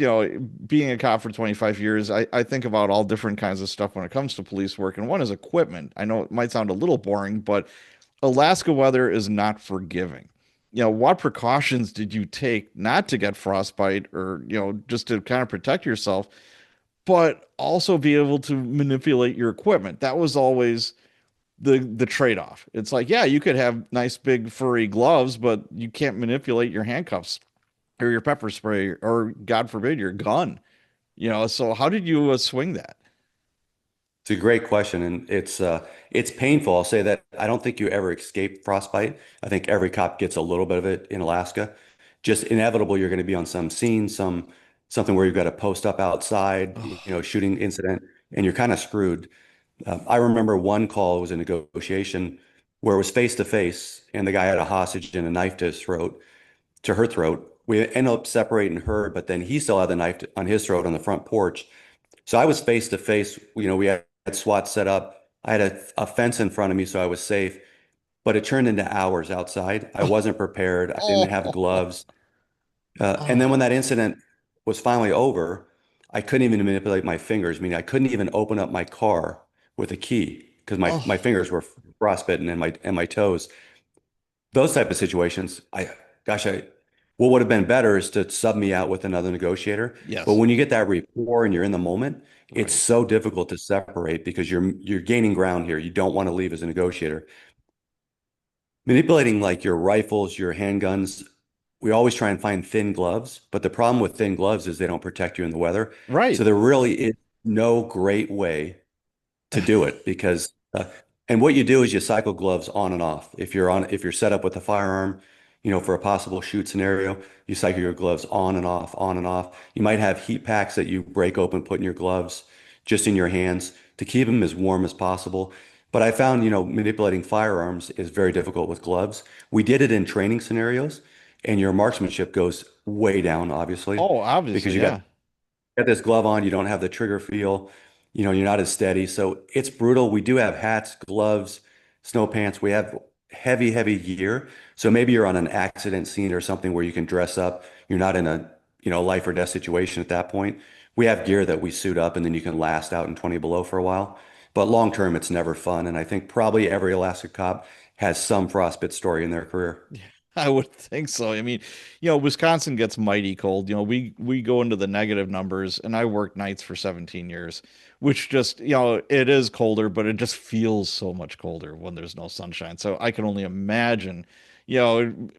Speaker 1: being a cop for 25 years, I think about all different kinds of stuff when it comes to police work. And one is equipment. I know it might sound a little boring, but Alaska weather is not forgiving. What precautions did you take not to get frostbite or, just to kind of protect yourself, but also be able to manipulate your equipment? That was always the trade-off. It's like, yeah, you could have nice big furry gloves, but you can't manipulate your handcuffs or your pepper spray or God forbid your gun. So how did you swing that?
Speaker 2: It's a great question, and it's painful. I'll say that I don't think you ever escape frostbite. I think every cop gets a little bit of it in Alaska. Just inevitable, you're going to be on some scene, something where you've got to post up outside,
Speaker 1: Oh,
Speaker 2: shooting incident, and you're kind of screwed. I remember one call was a negotiation where it was face to face, and the guy had a hostage and a knife to her throat. We ended up separating her, but then he still had the knife on his throat on the front porch. So I was face to face. We had SWAT set up. I had a fence in front of me, so I was safe. But it turned into hours outside. I wasn't prepared. I didn't have
Speaker 1: oh,
Speaker 2: gloves. And then when
Speaker 1: oh,
Speaker 2: that incident was finally over, I couldn't even manipulate my fingers. I mean, I couldn't even open up my car with a key because my
Speaker 1: oh,
Speaker 2: fingers were frostbitten and my toes. Those type of situations, gosh, what would have been better is to sub me out with another negotiator. But
Speaker 1: yes,
Speaker 2: when you get that rapport and you're in the moment, it's
Speaker 1: right,
Speaker 2: so difficult to separate because you're gaining ground here. You don't want to leave as a negotiator. Manipulating like your rifles, your handguns, we always try and find thin gloves, but the problem with thin gloves is they don't protect you in the weather. So
Speaker 1: right,
Speaker 2: there really is no great way to do it because and what you do is you cycle gloves on and off. If you're set up with a firearm, for a possible shoot scenario, you cycle your gloves on and off, on and off. You might have heat packs that you break open, put in your gloves, just in your hands to keep them as warm as possible. But I found, manipulating firearms is very difficult with gloves. We did it in training scenarios, and your marksmanship goes way down, obviously,
Speaker 1: oh,
Speaker 2: because
Speaker 1: obviously,
Speaker 2: you got
Speaker 1: yeah,
Speaker 2: got this glove on, you don't have the trigger feel, you're not as steady. So it's brutal. We do have hats, gloves, snow pants. We have heavy, heavy gear. So maybe you're on an accident scene or something where you can dress up. You're not in a, life or death situation at that point. We have gear that we suit up and then you can last out in 20 below for a while. But long term, it's never fun. And I think probably every Alaska cop has some frostbite story in their career.
Speaker 1: I would think so. I mean, Wisconsin gets mighty cold. We go into the negative numbers, and I worked nights for 17 years, which just, it is colder, but it just feels so much colder when there's no sunshine. So I can only imagine,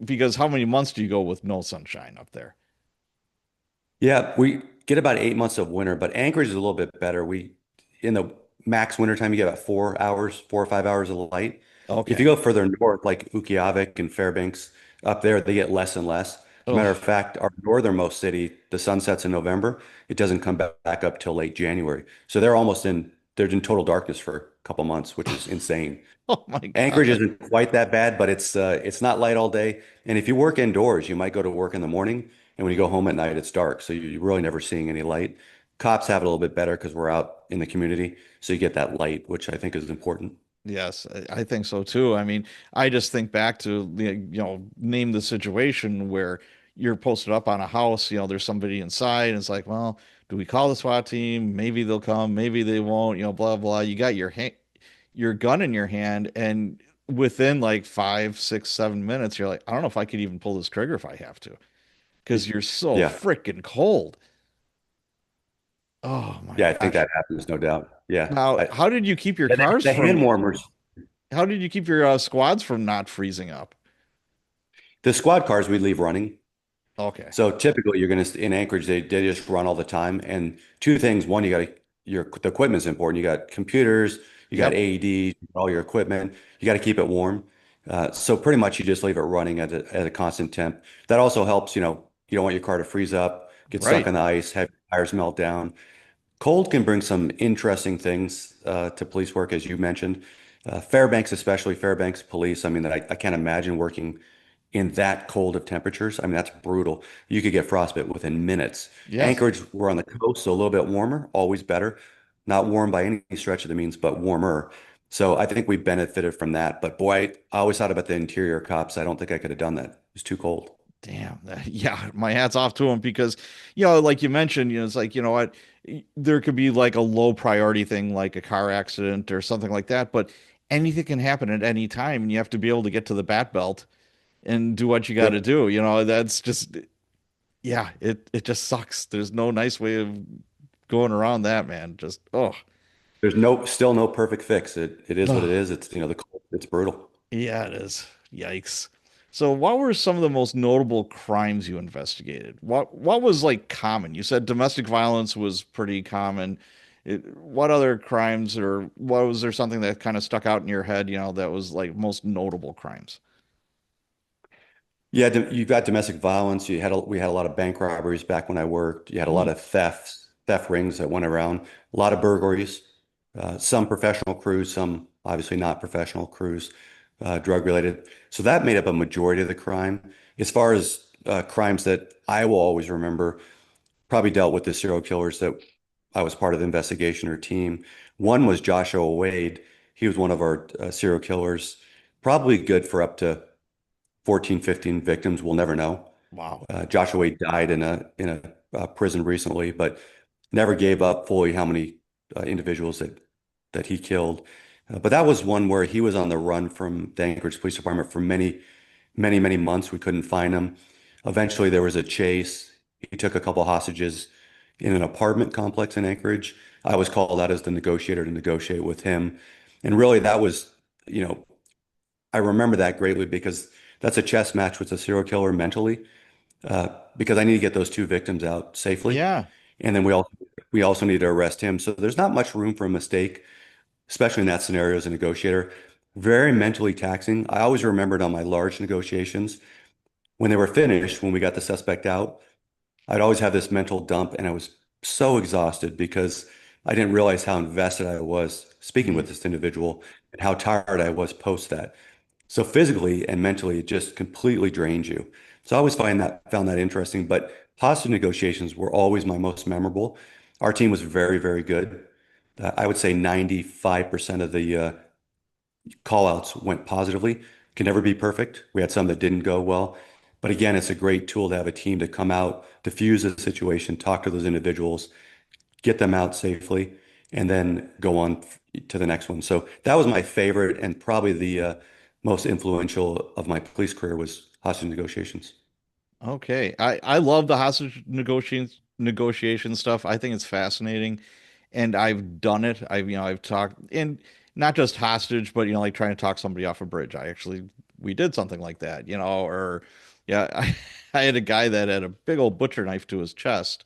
Speaker 1: because how many months do you go with no sunshine up there?
Speaker 2: Yeah, we get about 8 months of winter, but Anchorage is a little bit better. In the max winter time, you get about 4 hours, 4 or 5 hours of light. If you
Speaker 1: Okay.
Speaker 2: go further north, like Ukqiavik and Fairbanks, up there, they get less and less. Matter of
Speaker 1: Oh,
Speaker 2: fact, our northernmost city, the sun sets in November. It doesn't come back up till late January. So they're in total darkness for a couple months, which is insane.
Speaker 1: oh my
Speaker 2: Anchorage
Speaker 1: God.
Speaker 2: isn't quite that bad, but it's not light all day. And if you work indoors, you might go to work in the morning, and when you go home at night, it's dark. So you're really never seeing any light. Cops have it a little bit better because we're out in the community, so you get that light, which I think is important.
Speaker 1: Yes, I think so too. I mean, I just think back to name the situation where you're posted up on a house, there's somebody inside, and it's like, well, do we call the SWAT team? Maybe they'll come, maybe they won't, blah blah. You got your gun in your hand, and within like 5, 6, 7 minutes, you're like, I don't know if I could even pull this trigger if I have to, because you're so
Speaker 2: Yeah,
Speaker 1: freaking cold. Oh my
Speaker 2: yeah, I think
Speaker 1: gosh.
Speaker 2: that happens, no doubt. Yeah,
Speaker 1: Now, how did you keep your cars
Speaker 2: the hand
Speaker 1: from,
Speaker 2: warmers.
Speaker 1: how did you keep your squads from not freezing up?
Speaker 2: The squad cars we leave running.
Speaker 1: Okay.
Speaker 2: So typically, you're going to in Anchorage, they just run all the time. And two things: one, the equipment's important. You got computers, you got
Speaker 1: Yep.
Speaker 2: AEDs, all your equipment. You got to keep it warm. So pretty much, you just leave it running at a constant temp. That also helps. You don't want your car to freeze up, get stuck
Speaker 1: Right.
Speaker 2: on the ice, have tires melt down. Cold can bring some interesting things to police work, as you mentioned. Fairbanks, especially Fairbanks police. I mean, I can't imagine working in that cold of temperatures. I mean, that's brutal. You could get frostbite within minutes.
Speaker 1: Yes.
Speaker 2: Anchorage, we're on the coast, so a little bit warmer, always better. Not warm by any stretch of the means, but warmer. So I think we benefited from that. But boy, I always thought about the interior cops. I don't think I could have done that. It was too cold.
Speaker 1: Damn. Yeah. My hat's off to him because, like you mentioned, it's like, what? There could be like a low priority thing like a car accident or something like that, but anything can happen at any time and you have to be able to get to the bat belt and do what you got to
Speaker 2: Yep.
Speaker 1: do. That's just, yeah, it just sucks. There's no nice way of going around that, man. Just, oh.
Speaker 2: There's still no perfect fix. It is what it is. It's, the cold, it's brutal.
Speaker 1: Yeah, it is. Yikes. So, what were some of the most notable crimes you investigated? What was like common? You said domestic violence was pretty common. What other crimes or what was there something that kind of stuck out in your head, that was like most notable crimes?
Speaker 2: Yeah, you've got domestic violence. We had a lot of bank robberies back when I worked. You had a lot
Speaker 1: Mm,
Speaker 2: of theft rings that went around. A lot of burglaries. Some professional crews, some obviously not professional crews, drug related. So that made up a majority of the crime. As far as crimes that I will always remember, probably dealt with the serial killers that I was part of the investigation or team. One was Joshua Wade. He was one of our serial killers, probably good for up to 14, 15 victims. We'll never know.
Speaker 1: wow.
Speaker 2: Joshua Wade died in a prison recently, but never gave up fully how many individuals that he killed. But that was one where he was on the run from the Anchorage Police Department for many, many, many months. We couldn't find him. Eventually, there was a chase. He took a couple hostages in an apartment complex in Anchorage. I was called out as the negotiator to negotiate with him. And really, that was, you know, I remember that greatly because that's a chess match with a serial killer mentally, because I need to get those two victims out safely.
Speaker 1: Yeah.
Speaker 2: And then we also need to arrest him. So there's not much room for a mistake, especially in that scenario as a negotiator. Very mentally taxing. I always remembered on my large negotiations when they were finished, when we got the suspect out, I'd always have this mental dump, and I was so exhausted because I didn't realize how invested I was speaking
Speaker 1: Mm,
Speaker 2: with this individual and how tired I was post that. So physically and mentally, it just completely drains you. So I always found that interesting. But hostage negotiations were always my most memorable. Our team was very, very good. I would say 95% of the call outs went positively. Can never be perfect. We had some that didn't go well. But again, it's a great tool to have a team to come out, diffuse the situation, talk to those individuals, get them out safely, and then go on to the next one. So that was my favorite and probably most influential of my police career was hostage negotiations.
Speaker 1: Okay. I love the hostage negotiation stuff. I think it's fascinating. And I've done it. I've talked and not just hostage, but like trying to talk somebody off a bridge. We did something like that, or yeah, I had a guy that had a big old butcher knife to his chest,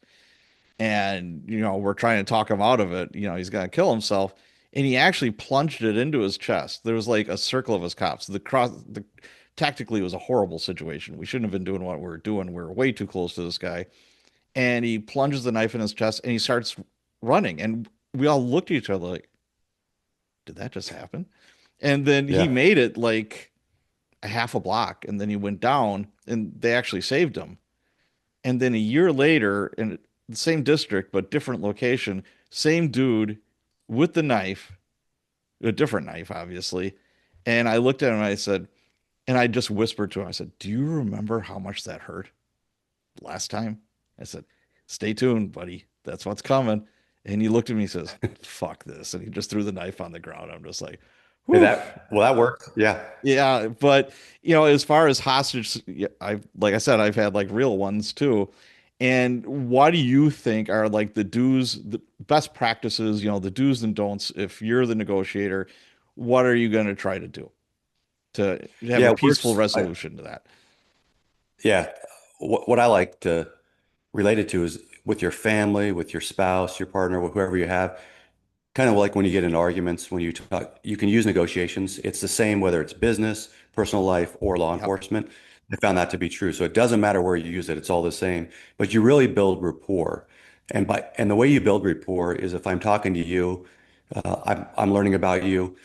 Speaker 1: and we're trying to talk him out of it. He's gonna kill himself, and he actually plunged it into his chest. There was like a circle of his cops. The tactically it was a horrible situation. We shouldn't have been doing what we were doing. We were way too close to this guy, and he plunges the knife in his chest, and he starts running, and we all looked at each other like, did that just happen? And then he
Speaker 2: Yeah.
Speaker 1: made it like a half a block, and then he went down, and they actually saved him. And then a year later, in the same district but different location, same dude with the knife, a different knife, obviously. And I looked at him and I said, and I just whispered to him, I said, "Do you remember how much that hurt last time?" I said, "Stay tuned, buddy. That's what's coming." And he looked at me and says, "Fuck this." And he just threw the knife on the ground. I'm just like,
Speaker 2: Hey,
Speaker 1: whew.
Speaker 2: that worked. Yeah.
Speaker 1: Yeah, but as far as hostage, yeah, like I said, I've had like real ones too. And what do you think are like the best practices, the do's and don'ts if you're the negotiator? What are you going to try to do to have
Speaker 2: Yeah,
Speaker 1: a
Speaker 2: it
Speaker 1: peaceful
Speaker 2: works.
Speaker 1: resolution to that?
Speaker 2: Yeah. What I like to relate it to is with your family, with your spouse, your partner, whoever you have. Kind of like when you get in arguments, when you talk, you can use negotiations. It's the same whether it's business, personal life, or law
Speaker 1: Yep.
Speaker 2: enforcement. I found that to be true. So it doesn't matter where you use it, it's all the same. But you really build rapport. And the way you build rapport is if I'm talking to you, I'm learning about you.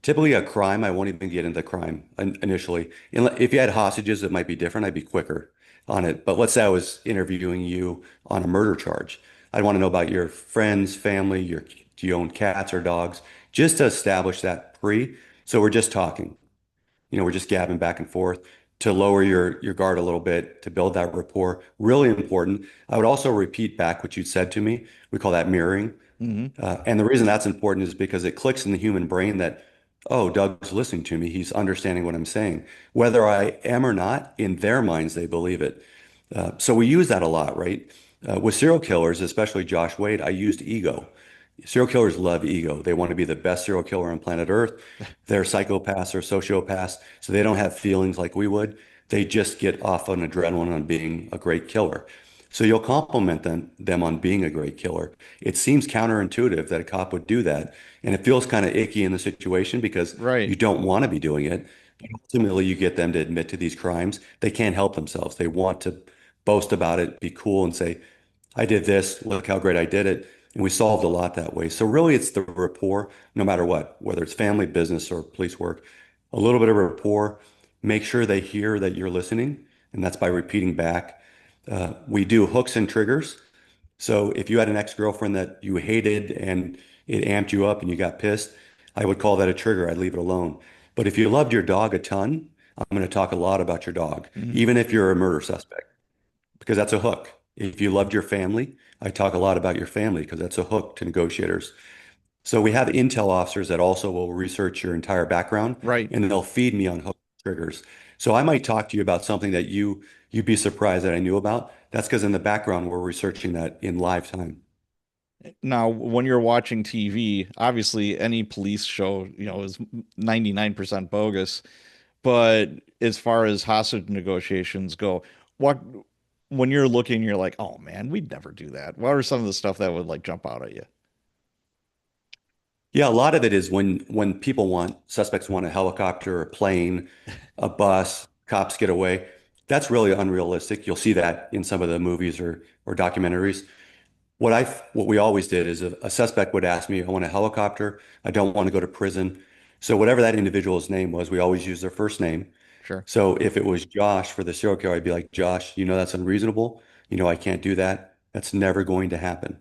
Speaker 2: Typically a crime, I won't even get into crime initially. If you had hostages, it might be different. I'd be quicker on it. But let's say I was interviewing you on a murder charge. I'd want to know about your friends, family, do you own cats or dogs? Just to establish that pre. So we're just talking. We're just gabbing back and forth to lower your guard a little bit, to build that rapport. Really important. I would also repeat back what you said to me. We call that mirroring.
Speaker 1: Hmm.
Speaker 2: And the reason that's important is because it clicks in the human brain that, oh, Doug's listening to me. He's understanding what I'm saying. Whether I am or not, in their minds, they believe it. So we use that a lot, right? With serial killers, especially Josh Wade, I used ego. Serial killers love ego. They want to be the best serial killer on planet Earth. They're psychopaths or sociopaths, so they don't have feelings like we would. They just get off on adrenaline on being a great killer. So you'll compliment them on being a great killer. It seems counterintuitive that a cop would do that, and it feels kind of icky in the situation because
Speaker 1: Right.
Speaker 2: you don't want to be doing it. But ultimately, you get them to admit to these crimes. They can't help themselves. They want to boast about it, be cool, and say, I did this, look how great I did it. And we solved a lot that way. So really it's the rapport, no matter what, whether it's family, business, or police work, a little bit of rapport, make sure they hear that you're listening. And that's by repeating back. We do hooks and triggers. So if you had an ex-girlfriend that you hated and it amped you up and you got pissed, I would call that a trigger. I'd leave it alone. But if you loved your dog a ton, I'm going to talk a lot about your dog,
Speaker 1: Hmm.
Speaker 2: even if you're a murder suspect because that's a hook. If you loved your family, I talk a lot about your family because that's a hook to negotiators. So we have intel officers that also will research your entire background
Speaker 1: Right.
Speaker 2: and they'll feed me on hook triggers. So I might talk to you about something that you'd be surprised that I knew about. That's because in the background we're researching that in live time.
Speaker 1: Now, when you're watching TV, obviously any police show, is 99% bogus. But as far as hostage negotiations go, what when you're looking, you're like, oh man, we'd never do that. What are some of the stuff that would like jump out at you?
Speaker 2: Yeah, a lot of it is when people want suspects want a helicopter, a plane, a bus, cops get away. That's really unrealistic. You'll see that in some of the movies or documentaries. What we always did is a suspect would ask me, I want a helicopter. I don't want to go to prison. So whatever that individual's name was, we always use their first name.
Speaker 1: Sure.
Speaker 2: So if it was Josh for the serial killer, I'd be like, Josh, that's unreasonable. I can't do that. That's never going to happen.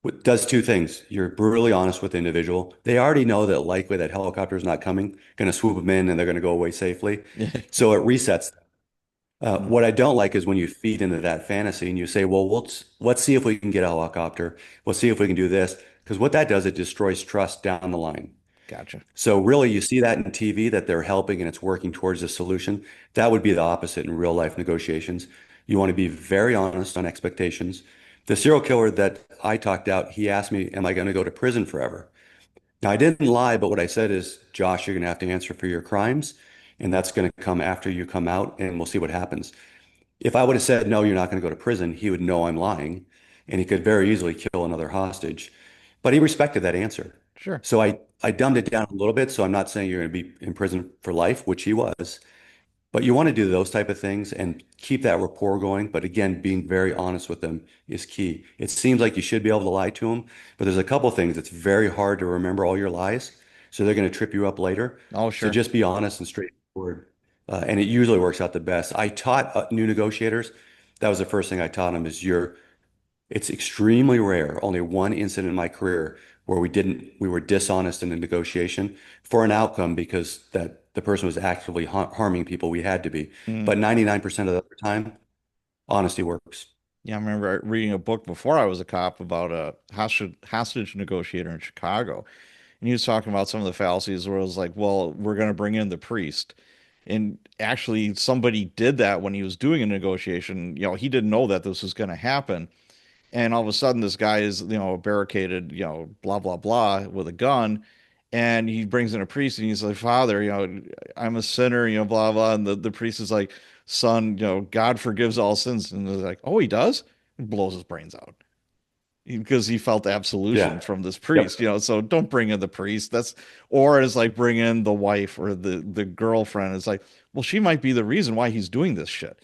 Speaker 2: What does two things. You're brutally honest with the individual. They already know that likely that helicopter is not coming, going to swoop them in and they're going to go away safely. So it resets. What I don't like is when you feed into that fantasy and you say, well, let's see if we can get a helicopter. Let's see if we can do this. Because what that does, it destroys trust down the line.
Speaker 1: Gotcha.
Speaker 2: So really, you see that in TV that they're helping and it's working towards a solution. That would be the opposite in real life negotiations. You want to be very honest on expectations. The serial killer that I talked out, he asked me, "Am I going to go to prison forever?" Now, I didn't lie, but what I said is, "Josh, you're going to have to answer for your crimes, and that's going to come after you come out, and we'll see what happens." If I would have said, "No, you're not going to go to prison," he would know I'm lying, and he could very easily kill another hostage. But he respected that answer.
Speaker 1: Sure.
Speaker 2: So I dumbed it down a little bit. So I'm not saying you're going to be in prison for life, which he was, but you want to do those type of things and keep that rapport going. But again, being very honest with them is key. It seems like you should be able to lie to them, but there's a couple of things. It's very hard to remember all your lies. So they're going to trip you up later.
Speaker 1: Oh,
Speaker 2: So
Speaker 1: sure.
Speaker 2: just be honest and straightforward. And it usually works out the best. I taught new negotiators. That was the first thing I taught them is it's extremely rare, only one incident in my career where we were dishonest in a negotiation for an outcome because that the person was actively harming people. We had to be.
Speaker 1: Mm.
Speaker 2: But 99% of the time, honesty works.
Speaker 1: Yeah, I remember reading a book before I was a cop about a hostage negotiator in Chicago. And he was talking about some of the fallacies where it was like, well, we're going to bring in the priest. And actually, somebody did that when he was doing a negotiation. He didn't know that this was going to happen. And all of a sudden, this guy is, barricaded, blah, blah, blah, with a gun. And he brings in a priest and he's like, Father, I'm a sinner, blah, blah. And the priest is like, Son, God forgives all sins. And they're like, Oh, he does? And blows his brains out because he felt absolution
Speaker 2: Yeah.
Speaker 1: from this
Speaker 2: Yep.
Speaker 1: priest, so don't bring in the priest. Or it's like bring in the wife or the girlfriend. It's like, well, she might be the reason why he's doing this shit.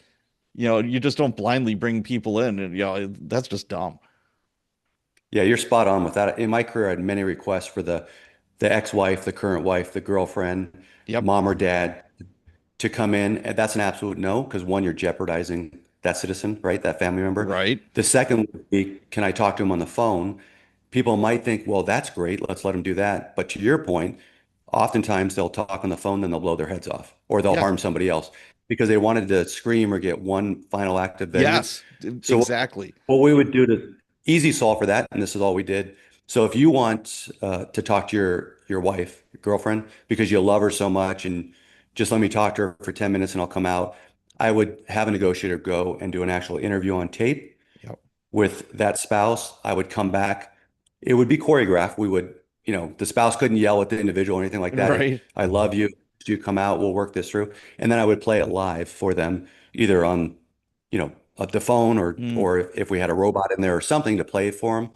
Speaker 1: You just don't blindly bring people in, and that's just dumb.
Speaker 2: Yeah, you're spot on with that. In my career, I had many requests for the ex-wife, the current wife, the girlfriend,
Speaker 1: Yep.
Speaker 2: mom or dad to come in. And that's an absolute no, because one, you're jeopardizing that citizen, right? That family member.
Speaker 1: Right.
Speaker 2: The second would be, can I talk to him on the phone? People might think, well, that's great. Let's let them do that. But to your point, oftentimes they'll talk on the phone, then they'll blow their heads off or they'll
Speaker 1: Yeah.
Speaker 2: harm somebody else because they wanted to scream or get one final act of vengeance.
Speaker 1: Yes.
Speaker 2: So
Speaker 1: Exactly.
Speaker 2: what we would do to easy solve for that, and this is all we did. So if you want to talk to your wife, your girlfriend, because you love her so much, and just let me talk to her for 10 minutes and I'll come out, I would have a negotiator go and do an actual interview on tape
Speaker 1: Yep.
Speaker 2: with that spouse. I would come back. It would be choreographed. We would, the spouse couldn't yell at the individual or anything like that.
Speaker 1: Right.
Speaker 2: I love you. You come out. We'll work this through. And then I would play it live for them, either on, the phone or
Speaker 1: Mm.
Speaker 2: or if we had a robot in there or something to play it for them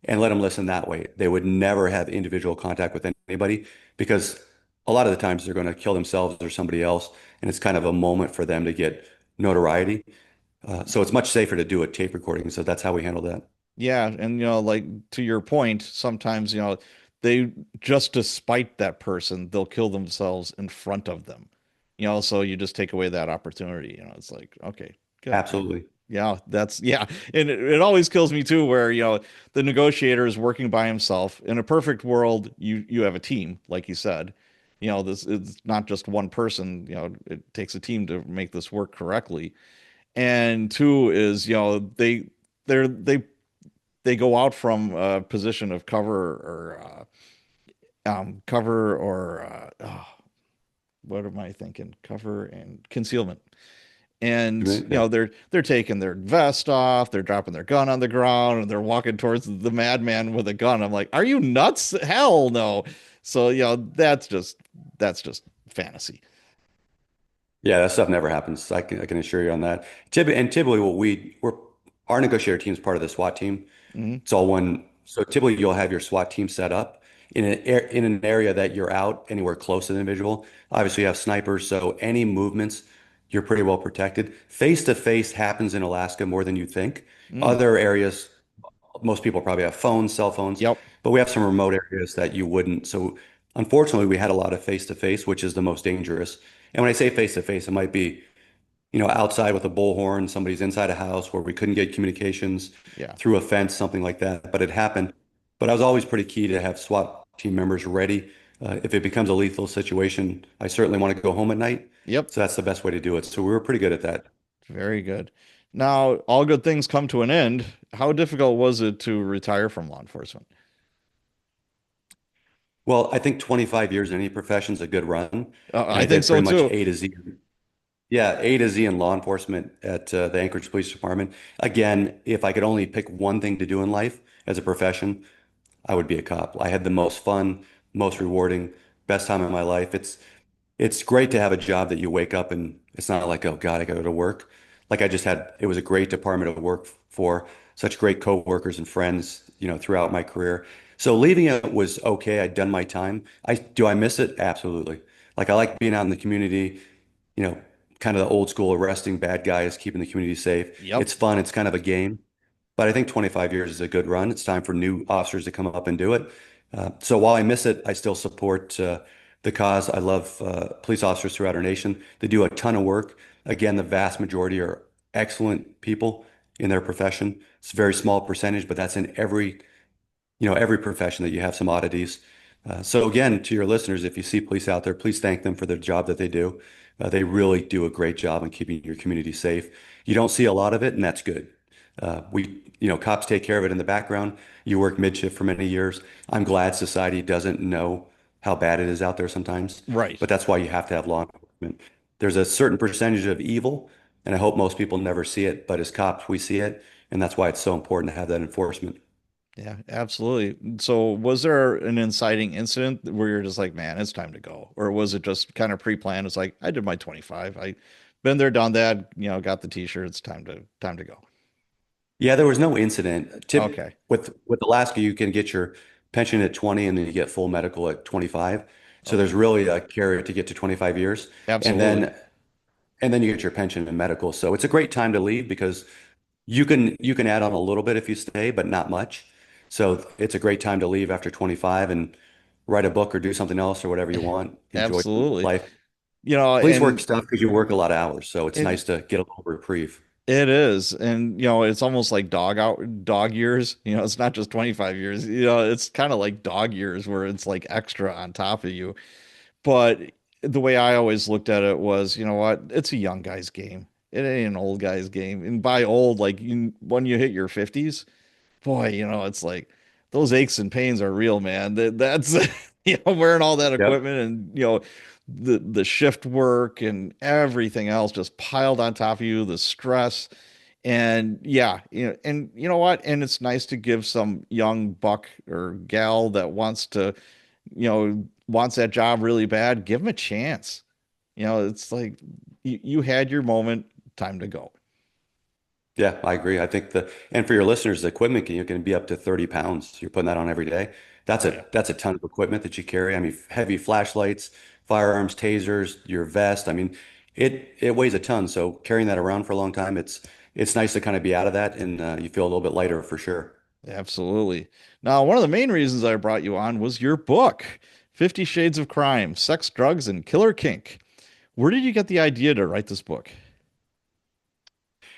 Speaker 2: and let them listen that way. They would never have individual contact with anybody because a lot of the times they're going to kill themselves or somebody else, and it's kind of a moment for them to get notoriety. So it's much safer to do a tape recording. So that's how we handle that.
Speaker 1: Yeah, and like to your point, sometimes they just to spite that person, they'll kill themselves in front of them. So you just take away that opportunity. It's like, okay, good.
Speaker 2: Absolutely.
Speaker 1: Yeah, yeah, and it always kills me too, where the negotiator is working by himself. In a perfect world, you have a team, like you said. This it's not just one person. It takes a team to make this work correctly. And two is they they go out from a position of cover or what am I thinking? Cover and concealment. And
Speaker 2: Yeah.
Speaker 1: they're taking their vest off, they're dropping their gun on the ground, and they're walking towards the madman with a gun. I'm like, are you nuts? Hell no. So that's just fantasy.
Speaker 2: Yeah, that stuff never happens. I can assure you on that. Typically what our negotiator team is part of the SWAT team.
Speaker 1: Hmm.
Speaker 2: It's all one. So typically you'll have your SWAT team set up in an area that you're out anywhere close to the individual. Obviously you have snipers, so any movements, you're pretty well protected. Face to face happens in Alaska more than you think.
Speaker 1: Mm.
Speaker 2: Other areas, most people probably have phones, cell phones,
Speaker 1: Yep.
Speaker 2: but we have some remote areas that you wouldn't. So unfortunately, we had a lot of face to face, which is the most dangerous. And when I say face to face, it might be, outside with a bullhorn, somebody's inside a house where we couldn't get communications
Speaker 1: Yeah.
Speaker 2: through a fence, something like that. But it happened. But I was always pretty key to have SWAT team members ready. If it becomes a lethal situation, I certainly want to go home at night.
Speaker 1: Yep.
Speaker 2: So that's the best way to do it. So we were pretty good at that.
Speaker 1: Very good. Now, all good things come to an end. How difficult was it to retire from law enforcement?
Speaker 2: Well, I think 25 years in any profession is a good run. And
Speaker 1: I
Speaker 2: I
Speaker 1: think
Speaker 2: did
Speaker 1: so
Speaker 2: pretty much
Speaker 1: too.
Speaker 2: A to Z. Yeah, A to Z in law enforcement at the Anchorage Police Department. Again, if I could only pick one thing to do in life as a profession, I would be a cop. I had the most fun, most rewarding, best time of my life. It's great to have a job that you wake up and it's not like, oh God, I gotta go to work. Like I just had, it was a great department to work for, such great coworkers and friends, throughout my career. So leaving it was okay. I'd done my time. I miss it? Absolutely. Like I like being out in the community, you know, kind of the old school arresting bad guys, keeping the community safe.
Speaker 1: Yep.
Speaker 2: It's fun. It's kind of a game. But I think 25 years is a good run. It's time for new officers to come up and do it. So while I miss it, I still support the cause. I love police officers throughout our nation. They do a ton of work. Again, the vast majority are excellent people in their profession. It's a very small percentage, but that's in every profession that you have some oddities. So again, to your listeners, if you see police out there, please thank them for the job that they do. They really do a great job in keeping your community safe. You don't see a lot of it, and that's good. Cops take care of it in the background. You work midshift for many years. I'm glad society doesn't know how bad it is out there sometimes,
Speaker 1: Right.
Speaker 2: but that's why you have to have law enforcement. There's a certain percentage of evil, and I hope most people never see it, but as cops, we see it, and that's why it's so important to have that enforcement.
Speaker 1: Yeah, absolutely. So was there an inciting incident where you're just like, man, it's time to go? Or was it just kind of pre-planned? It's like, I did my 25. I been there, done that, got the t-shirt. It's time to go.
Speaker 2: Yeah, there was no incident. Tip
Speaker 1: Okay.
Speaker 2: with Alaska, you can get your pension at 20 and then you get full medical at 25. So there's
Speaker 1: Okay.
Speaker 2: really a carrot to get to 25 years. And
Speaker 1: Absolutely.
Speaker 2: then and then you get your pension and medical. So it's a great time to leave because you can add on a little bit if you stay, but not much. So it's a great time to leave after 25 and write a book or do something else or whatever you want. Enjoy
Speaker 1: Absolutely.
Speaker 2: life. Police work
Speaker 1: And
Speaker 2: stuff because you work a lot of hours, so it's
Speaker 1: it
Speaker 2: nice to get a little reprieve.
Speaker 1: it is. And it's almost like dog years. It's not just 25 years. It's kind of like dog years where it's like extra on top of you. But the way I always looked at it was, you know what? It's a young guy's game. It ain't an old guy's game. And by old, like when you hit your 50s, boy, it's like those aches and pains are real, man. That's wearing all that
Speaker 2: Yep.
Speaker 1: equipment and the shift work and everything else just piled on top of you, the stress. And yeah, and you know what? And it's nice to give some young buck or gal that wants that job really bad, give them a chance. It's like you had your moment, time to go.
Speaker 2: Yeah, I agree. I think and for your listeners, the equipment can be up to 30 pounds. You're putting that on every day. That's
Speaker 1: Oh
Speaker 2: a
Speaker 1: yeah.
Speaker 2: that's a ton of equipment that you carry. I mean, heavy flashlights, firearms, tasers, your vest. I mean, it weighs a ton. So carrying that around for a long time, it's nice to kind of be out of that and you feel a little bit lighter for sure.
Speaker 1: Absolutely. Now, one of the main reasons I brought you on was your book, 50 Shades of Crime, Sex, Drugs, and Killer Kink. Where did you get the idea to write this book?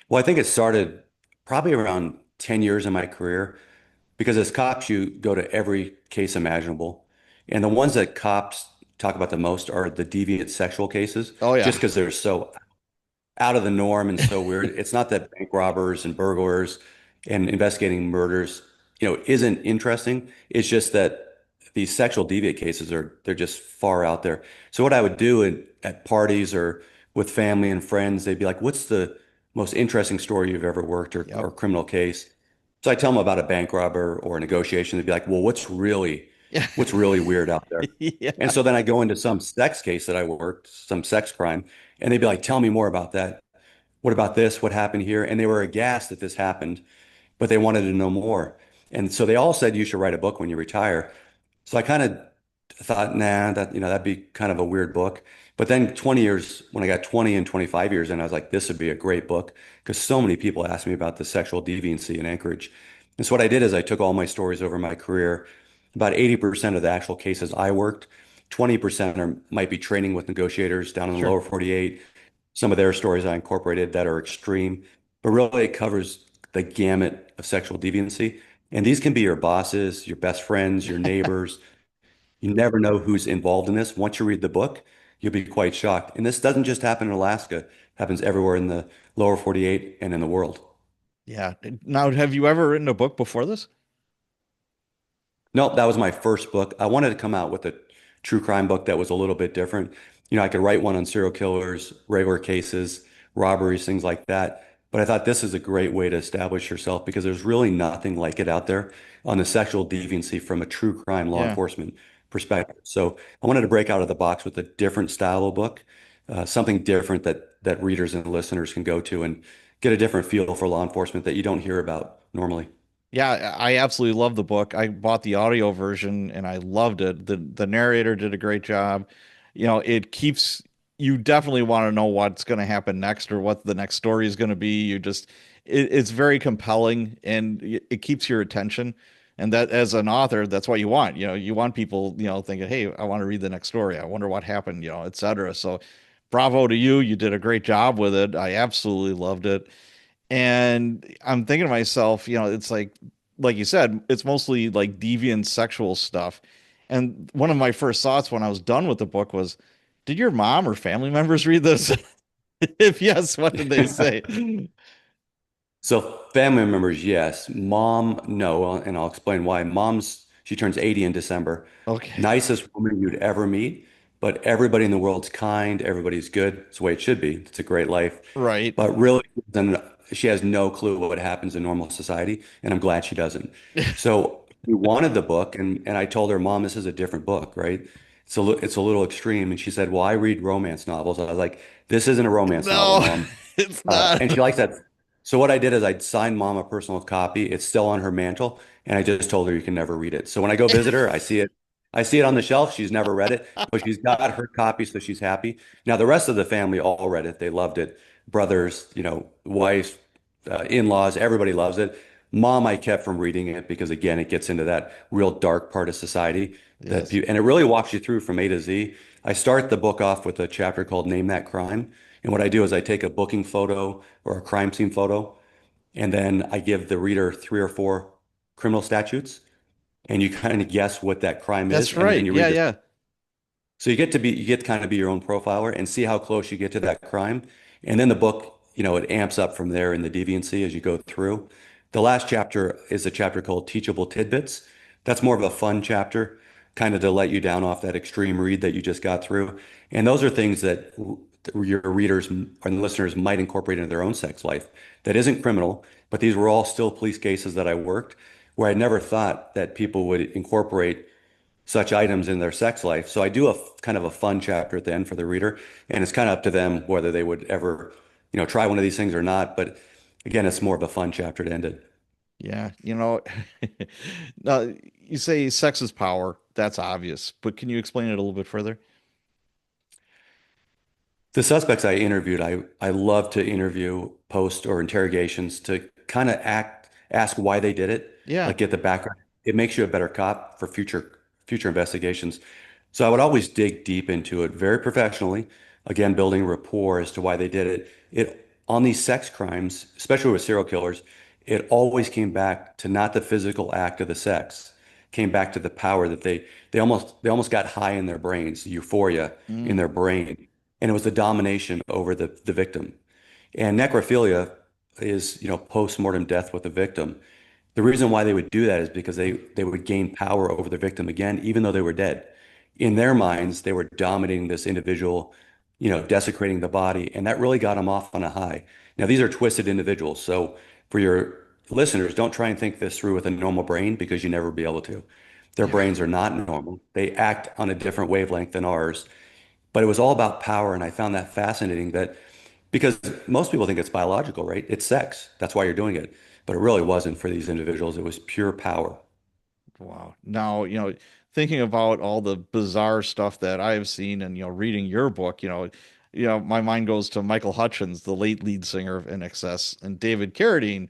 Speaker 2: Well, I think it started probably around 10 years in my career because as cops, you go to every case imaginable. And the ones that cops talk about the most are the deviant sexual cases,
Speaker 1: Oh yeah.
Speaker 2: just because they're so out of the norm and so weird. It's not that bank robbers and burglars and investigating murders, isn't interesting. It's just that these sexual deviant cases they're just far out there. So what I would do at parties or with family and friends, they'd be like, "What's the most interesting story you've ever worked
Speaker 1: Yep.
Speaker 2: or criminal case?" So I tell them about a bank robber or a negotiation. They'd be like, "Well,
Speaker 1: Yeah.
Speaker 2: what's really weird out there?" And
Speaker 1: Yeah.
Speaker 2: so then I go into some sex case that I worked, some sex crime, and they'd be like, "Tell me more about that. What about this? What happened here?" And they were aghast that this happened, but they wanted to know more. And so they all said you should write a book when you retire. So I kind of thought, nah, that'd be kind of a weird book. But then 20 years, when I got 20 and 25 years, and I was like, this would be a great book because so many people asked me about the sexual deviancy in Anchorage. And so what I did is I took all my stories over my career. About 80% of the actual cases I worked, 20% might be training with negotiators down in the
Speaker 1: Sure.
Speaker 2: lower 48. Some of their stories I incorporated that are extreme, but really it covers the gamut of sexual deviancy. And these can be your bosses, your best friends, your neighbors. You never know who's involved in this. Once you read the book, you'll be quite shocked. And this doesn't just happen in Alaska, it happens everywhere in the lower 48 and in the world.
Speaker 1: Yeah. Now, have you ever written a book before this?
Speaker 2: Nope, that was my first book. I wanted to come out with a true crime book that was a little bit different. I could write one on serial killers, regular cases, robberies, things like that. But I thought this is a great way to establish yourself because there's really nothing like it out there on the sexual deviancy from a true crime law
Speaker 1: Yeah.
Speaker 2: enforcement perspective. So I wanted to break out of the box with a different style of book, something different that readers and listeners can go to and get a different feel for law enforcement that you don't hear about normally.
Speaker 1: Yeah, I absolutely love the book. I bought the audio version and I loved it. The narrator did a great job. It keeps you definitely want to know what's going to happen next or what the next story is going to be. It's very compelling and it keeps your attention. And that as an author, that's what you want. You want people, thinking, "Hey, I want to read the next story. I wonder what happened," et cetera. So bravo to you. You did a great job with it. I absolutely loved it. And I'm thinking to myself, it's like you said, it's mostly like deviant sexual stuff. And one of my first thoughts when I was done with the book was, did your mom or family members read this? If yes, what did they say?
Speaker 2: So family members, yes. Mom, no, and I'll explain why. She turns 80 in December.
Speaker 1: Okay.
Speaker 2: Nicest woman you'd ever meet, but everybody in the world's kind, everybody's good. It's the way it should be. It's a great life.
Speaker 1: Right.
Speaker 2: But really, then she has no clue what happens in normal society, and I'm glad she doesn't. So we wanted the book, and I told her, Mom, this is a different book, right? It's a little extreme. And she said, Well, I read romance novels. I was like, This isn't a romance novel,
Speaker 1: No,
Speaker 2: Mom.
Speaker 1: it's not.
Speaker 2: And she likes that. So what I did is I signed Mom a personal copy. It's still on her mantle, and I just told her you can never read it. So when I go visit her, I see it. I see it on the shelf. She's never read it, but she's got her copy, so she's happy. Now the rest of the family all read it. They loved it. Brothers, wife, in-laws, everybody loves it. Mom, I kept from reading it because again, it gets into that real dark part of society
Speaker 1: Yes.
Speaker 2: and it really walks you through from A to Z. I start the book off with a chapter called Name That Crime. And what I do is I take a booking photo or a crime scene photo, and then I give the reader three or four criminal statutes, and you kind of guess what that crime is,
Speaker 1: That's
Speaker 2: and then
Speaker 1: right.
Speaker 2: you
Speaker 1: Yeah,
Speaker 2: read the.
Speaker 1: yeah.
Speaker 2: So you get to kind of be your own profiler and see how close you get to that crime. And then the book, it amps up from there in the deviancy as you go through. The last chapter is a chapter called Teachable Tidbits. That's more of a fun chapter, kind of to let you down off that extreme read that you just got through. And those are things that your readers and listeners might incorporate into their own sex life. That isn't criminal, but these were all still police cases that I worked where I never thought that people would incorporate such items in their sex life. So I do a kind of a fun chapter at the end for the reader, and it's kind of up to them whether they would ever, try one of these things or not. But again, it's more of a fun chapter to end it.
Speaker 1: Yeah. Now you say sex is power. That's obvious, but can you explain it a little bit further?
Speaker 2: The suspects I interviewed, I love to interview post or interrogations to kind of ask why they did it,
Speaker 1: Yeah.
Speaker 2: like get the background. It makes you a better cop for future investigations. So I would always dig deep into it very professionally, again, building rapport as to why they did it. It on these sex crimes, especially with serial killers, it always came back to not the physical act of the sex, came back to the power that they almost got high in their brains, the euphoria in
Speaker 1: Mm.
Speaker 2: their brain, and it was the domination over the victim. And necrophilia is, post-mortem death with the victim. The reason why they would do that is because they would gain power over the victim again, even though they were dead. In their minds, they were dominating this individual, desecrating the body, and that really got them off on a high. Now, these are twisted individuals, so for your listeners, don't try and think this through with a normal brain because you never be able to. Their
Speaker 1: Yeah.
Speaker 2: brains are not normal. They act on a different wavelength than ours. But it was all about power, and I found that fascinating that because most people think it's biological, right? It's sex. That's why you're doing it. But it really wasn't for these individuals. It was pure power.
Speaker 1: Wow. Now, thinking about all the bizarre stuff that I've seen and, reading your book, my mind goes to Michael Hutchins, the late lead singer of INXS, and David Carradine.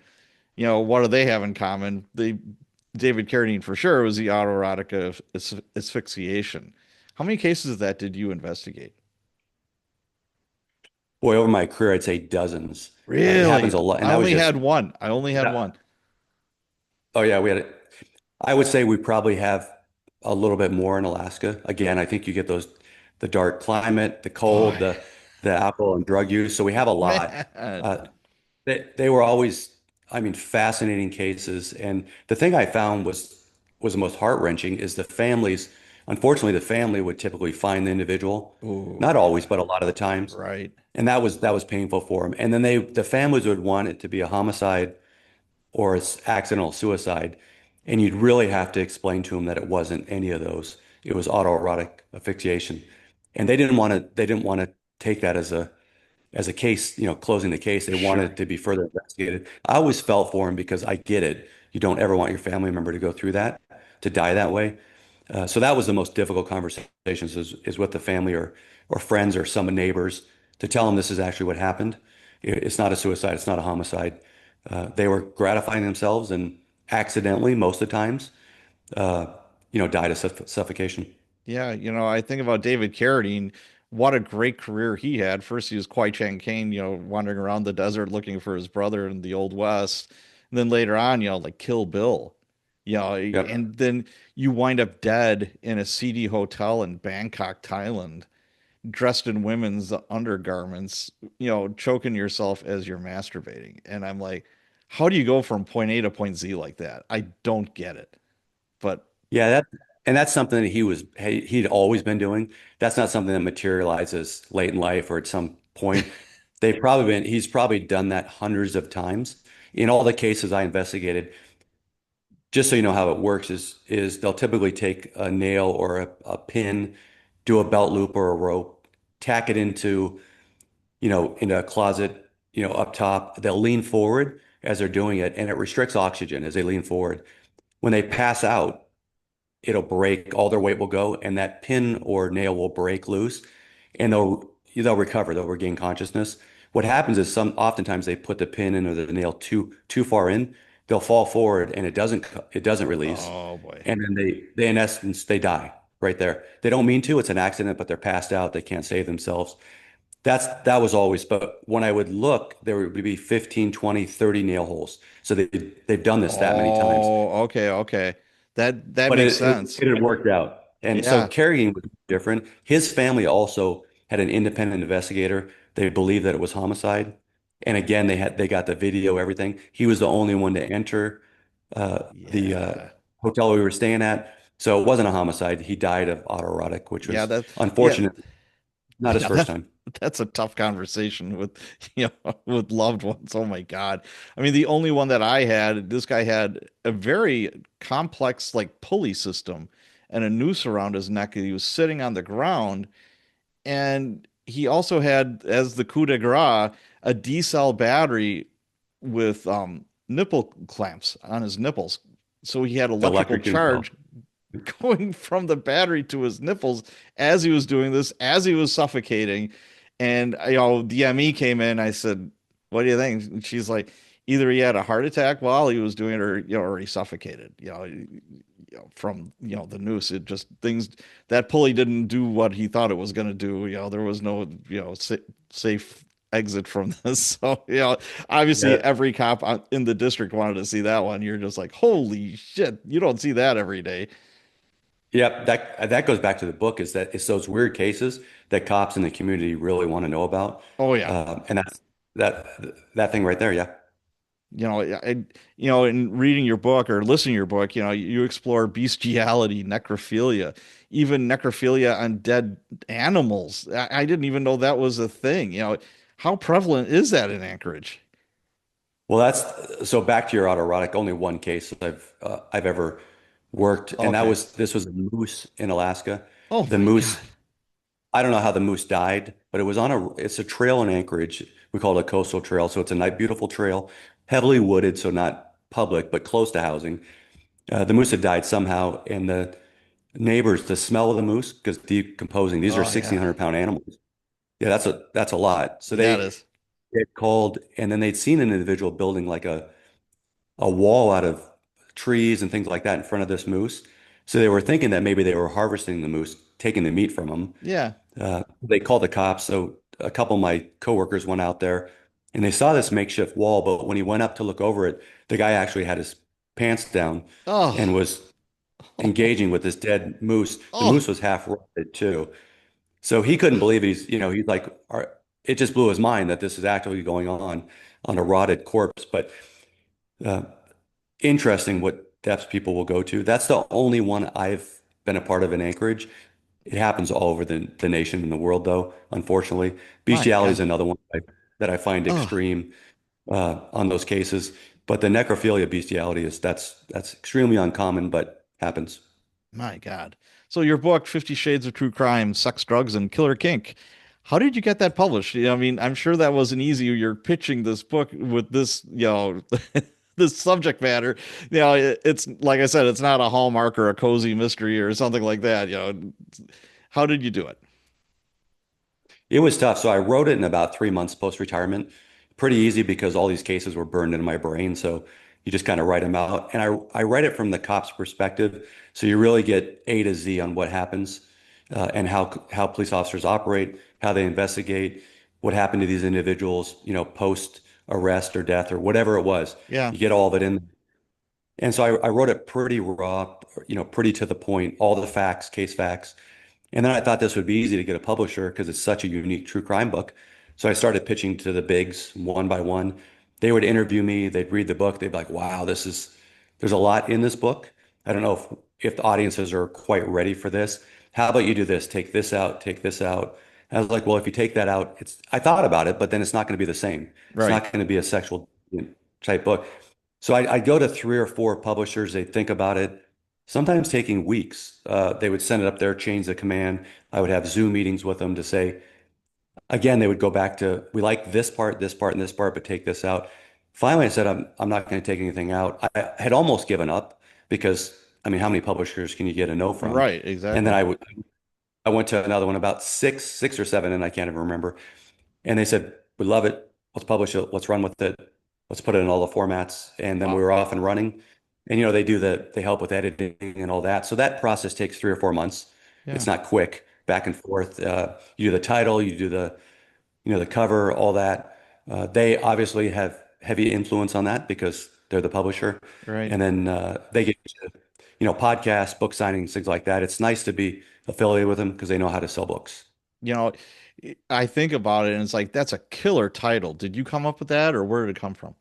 Speaker 1: What do they have in common? David Carradine for sure was the autoerotic of asphyxiation. How many cases of that did you investigate?
Speaker 2: Boy, over my career, I'd say dozens. It happens
Speaker 1: Really?
Speaker 2: a lot. And
Speaker 1: I
Speaker 2: that was
Speaker 1: only
Speaker 2: just,
Speaker 1: had one. I only had
Speaker 2: yeah.
Speaker 1: one.
Speaker 2: Oh, yeah, we had it. I would say we probably have a little bit more in Alaska. Again, I think you get the dark climate, the cold,
Speaker 1: Boy,
Speaker 2: the alcohol and drug use. So we have a lot.
Speaker 1: man.
Speaker 2: Uh, they were always, I mean, fascinating cases. And the thing I found was was the most heart-wrenching is the families. Unfortunately, the family would typically find the individual,
Speaker 1: Oh
Speaker 2: not always,
Speaker 1: yeah,
Speaker 2: but a lot of the times,
Speaker 1: right.
Speaker 2: and that was painful for them. And then the families would want it to be a homicide or it's accidental suicide, and you'd really have to explain to them that it wasn't any of those. It was autoerotic asphyxiation, and they didn't want to take that as a case, closing the case. They wanted
Speaker 1: Sure.
Speaker 2: it to be further investigated. I always felt for him because I get it. You don't ever want your family member to go through that, to die that way. So that was the most difficult conversations is with the family or friends or some neighbors to tell them this is actually what happened. It's not a suicide. It's not a homicide. They were gratifying themselves and accidentally, most of the times, uh, died of suffocation.
Speaker 1: Yeah, I think about David Carradine. What a great career he had. First, he was Kwai Chang Caine, wandering around the desert looking for his brother in the Old West. And then later on, like Kill Bill,
Speaker 2: Yep.
Speaker 1: and then you wind up dead in a seedy hotel in Bangkok, Thailand, dressed in women's undergarments, choking yourself as you're masturbating. And I'm like, how do you go from point A to point Z like that? I don't get it. But
Speaker 2: Yeah, and that's something that he'd always been doing. That's not something that materializes late in life or at some point. He's probably done that hundreds of times. In all the cases I investigated, just so you know how it works is they'll typically take a nail or a pin, do a belt loop or a rope, tack it into, in a closet, up top. They'll lean forward as they're doing it, and it restricts oxygen as they lean forward. When they pass out, it'll break, all their weight will go, and that pin or nail will break loose, and they'll recover, they'll regain consciousness. What happens is oftentimes they put the pin in or the nail too far in, they'll fall forward and it doesn't release.
Speaker 1: oh boy.
Speaker 2: And then they in essence they die right there. They don't mean to, it's an accident, but they're passed out, they can't save themselves. That was always, but when I would look, there would be 15, 20, 30 nail holes. So they've done this that many times.
Speaker 1: Oh, okay, okay. That
Speaker 2: But
Speaker 1: makes sense.
Speaker 2: it had worked out. And so
Speaker 1: Yeah.
Speaker 2: carrying was different. His family also had an independent investigator. They believed that it was homicide. And again, they got the video, everything. He was the only one to enter the
Speaker 1: Yeah.
Speaker 2: hotel we were staying at. So it wasn't a homicide. He died of autoerotic, which
Speaker 1: Yeah,
Speaker 2: was
Speaker 1: yeah,
Speaker 2: unfortunate. Not his
Speaker 1: yeah,
Speaker 2: first time.
Speaker 1: that's a tough conversation with, with loved ones. Oh my God. I mean, the only one that I had, this guy had a very complex like pulley system and a noose around his neck. He was sitting on the ground. And he also had, as the coup de grace, a D-cell battery with nipple clamps on his nipples. So he had electrical
Speaker 2: Electric himself.
Speaker 1: charge going from the battery to his nipples as he was doing this, as he was suffocating. And the ME came in. I said, "What do you think?" And she's like, "Either he had a heart attack while he was doing it, or he suffocated. From the noose. It just things that pulley didn't do what he thought it was going to do. There was no safe exit from this. So obviously
Speaker 2: Yeah.
Speaker 1: every cop in the district wanted to see that one. You're just like, holy shit, you don't see that every day.
Speaker 2: Yep, that goes back to the book is that it's those weird cases that cops in the community really want to know about.
Speaker 1: Oh yeah.
Speaker 2: And that that thing right there, yeah.
Speaker 1: In reading your book or listening to your book, you explore bestiality, necrophilia, even necrophilia on dead animals. I didn't even know that was a thing. How prevalent is that in Anchorage?
Speaker 2: Well, that's so back to your autoerotic, only one case I've ever worked, and
Speaker 1: Okay.
Speaker 2: this was a moose in Alaska.
Speaker 1: Oh
Speaker 2: The
Speaker 1: my God.
Speaker 2: moose, I don't know how the moose died, but it's a trail in Anchorage. We call it a coastal trail, so it's a nice, beautiful trail, heavily wooded, so not public, but close to housing. The moose had died somehow, and the neighbors, the smell of the moose, because decomposing, these are
Speaker 1: Oh yeah.
Speaker 2: 1,600-pound animals. Yeah, that's a lot. So
Speaker 1: Yeah, it is.
Speaker 2: they called, and then they'd seen an individual building like a wall out of trees and things like that in front of this moose. So they were thinking that maybe they were harvesting the moose, taking the meat from him.
Speaker 1: Yeah.
Speaker 2: They called the cops. So a couple of my coworkers went out there and they saw this makeshift wall. But when he went up to look over it, the guy actually had his pants down and
Speaker 1: Oh.
Speaker 2: was engaging with this dead moose. The
Speaker 1: Oh.
Speaker 2: moose was half rotted too. So he couldn't believe it. He's like, it just blew his mind that this is actually going on a rotted corpse. But uh, interesting depths people will go to. That's the only one I've been a part of in Anchorage. It happens all over the nation and the world, though, unfortunately.
Speaker 1: My
Speaker 2: Bestiality is
Speaker 1: God.
Speaker 2: another one that I find
Speaker 1: Oh,
Speaker 2: extreme on those cases. But the necrophilia bestiality that's extremely uncommon, but happens.
Speaker 1: my God. So your book, 50 Shades of True Crime, Sex, Drugs, and Killer Kink. How did you get that published? I mean, I'm sure that wasn't easy. You're pitching this book with this, this subject matter. It's like I said, it's not a Hallmark or a cozy mystery or something like that. How did you do it?
Speaker 2: It was tough. So I wrote it in about 3 months post-retirement. Pretty easy because all these cases were burned into my brain. So you just kind of write them out. And I write it from the cop's perspective. So you really get A to Z on what happens and how police officers operate, how they investigate, what happened to these individuals, post arrest or death or whatever it was.
Speaker 1: Yeah,
Speaker 2: You get all of it in. And so I wrote it pretty raw, pretty to the point, all the facts, case facts. And then I thought this would be easy to get a publisher because it's such a unique true crime book. So I started pitching to the bigs one by one. They would interview me, they'd read the book, they'd be like, wow, there's a lot in this book. I don't know if the audiences are quite ready for this. How about you do this? Take this out, take this out. And I was like, well, if you take that out, I thought about it, but then it's not going to be the same. It's
Speaker 1: right.
Speaker 2: not going to be a sexual type book. So I'd go to 3 or 4 publishers, they'd think about it, sometimes taking weeks. They would send it up there, change the command. I would have Zoom meetings with them to say, again, they would go back to, we like this part, and this part, but take this out. Finally, I said, I'm not going to take anything out. I had almost given up because, I mean, how many publishers can you get a no from?
Speaker 1: Right,
Speaker 2: And then
Speaker 1: exactly.
Speaker 2: I went to another one about six or seven, and I can't even remember. And they said, we love it. Let's publish it. Let's run with it. Let's put it in all the formats. And then we
Speaker 1: Wow.
Speaker 2: were off and running. And they help with editing and all that. So that process takes 3 or 4 months.
Speaker 1: Yeah,
Speaker 2: It's not quick, back and forth. You do the title, you do the cover, all that. They obviously have heavy influence on that because they're the publisher.
Speaker 1: right.
Speaker 2: And then they get, podcasts, book signings, things like that. It's nice to be affiliated with them because they know how to sell books.
Speaker 1: You know, I think about it and it's like that's a killer title. Did you come up with that or where did it come from?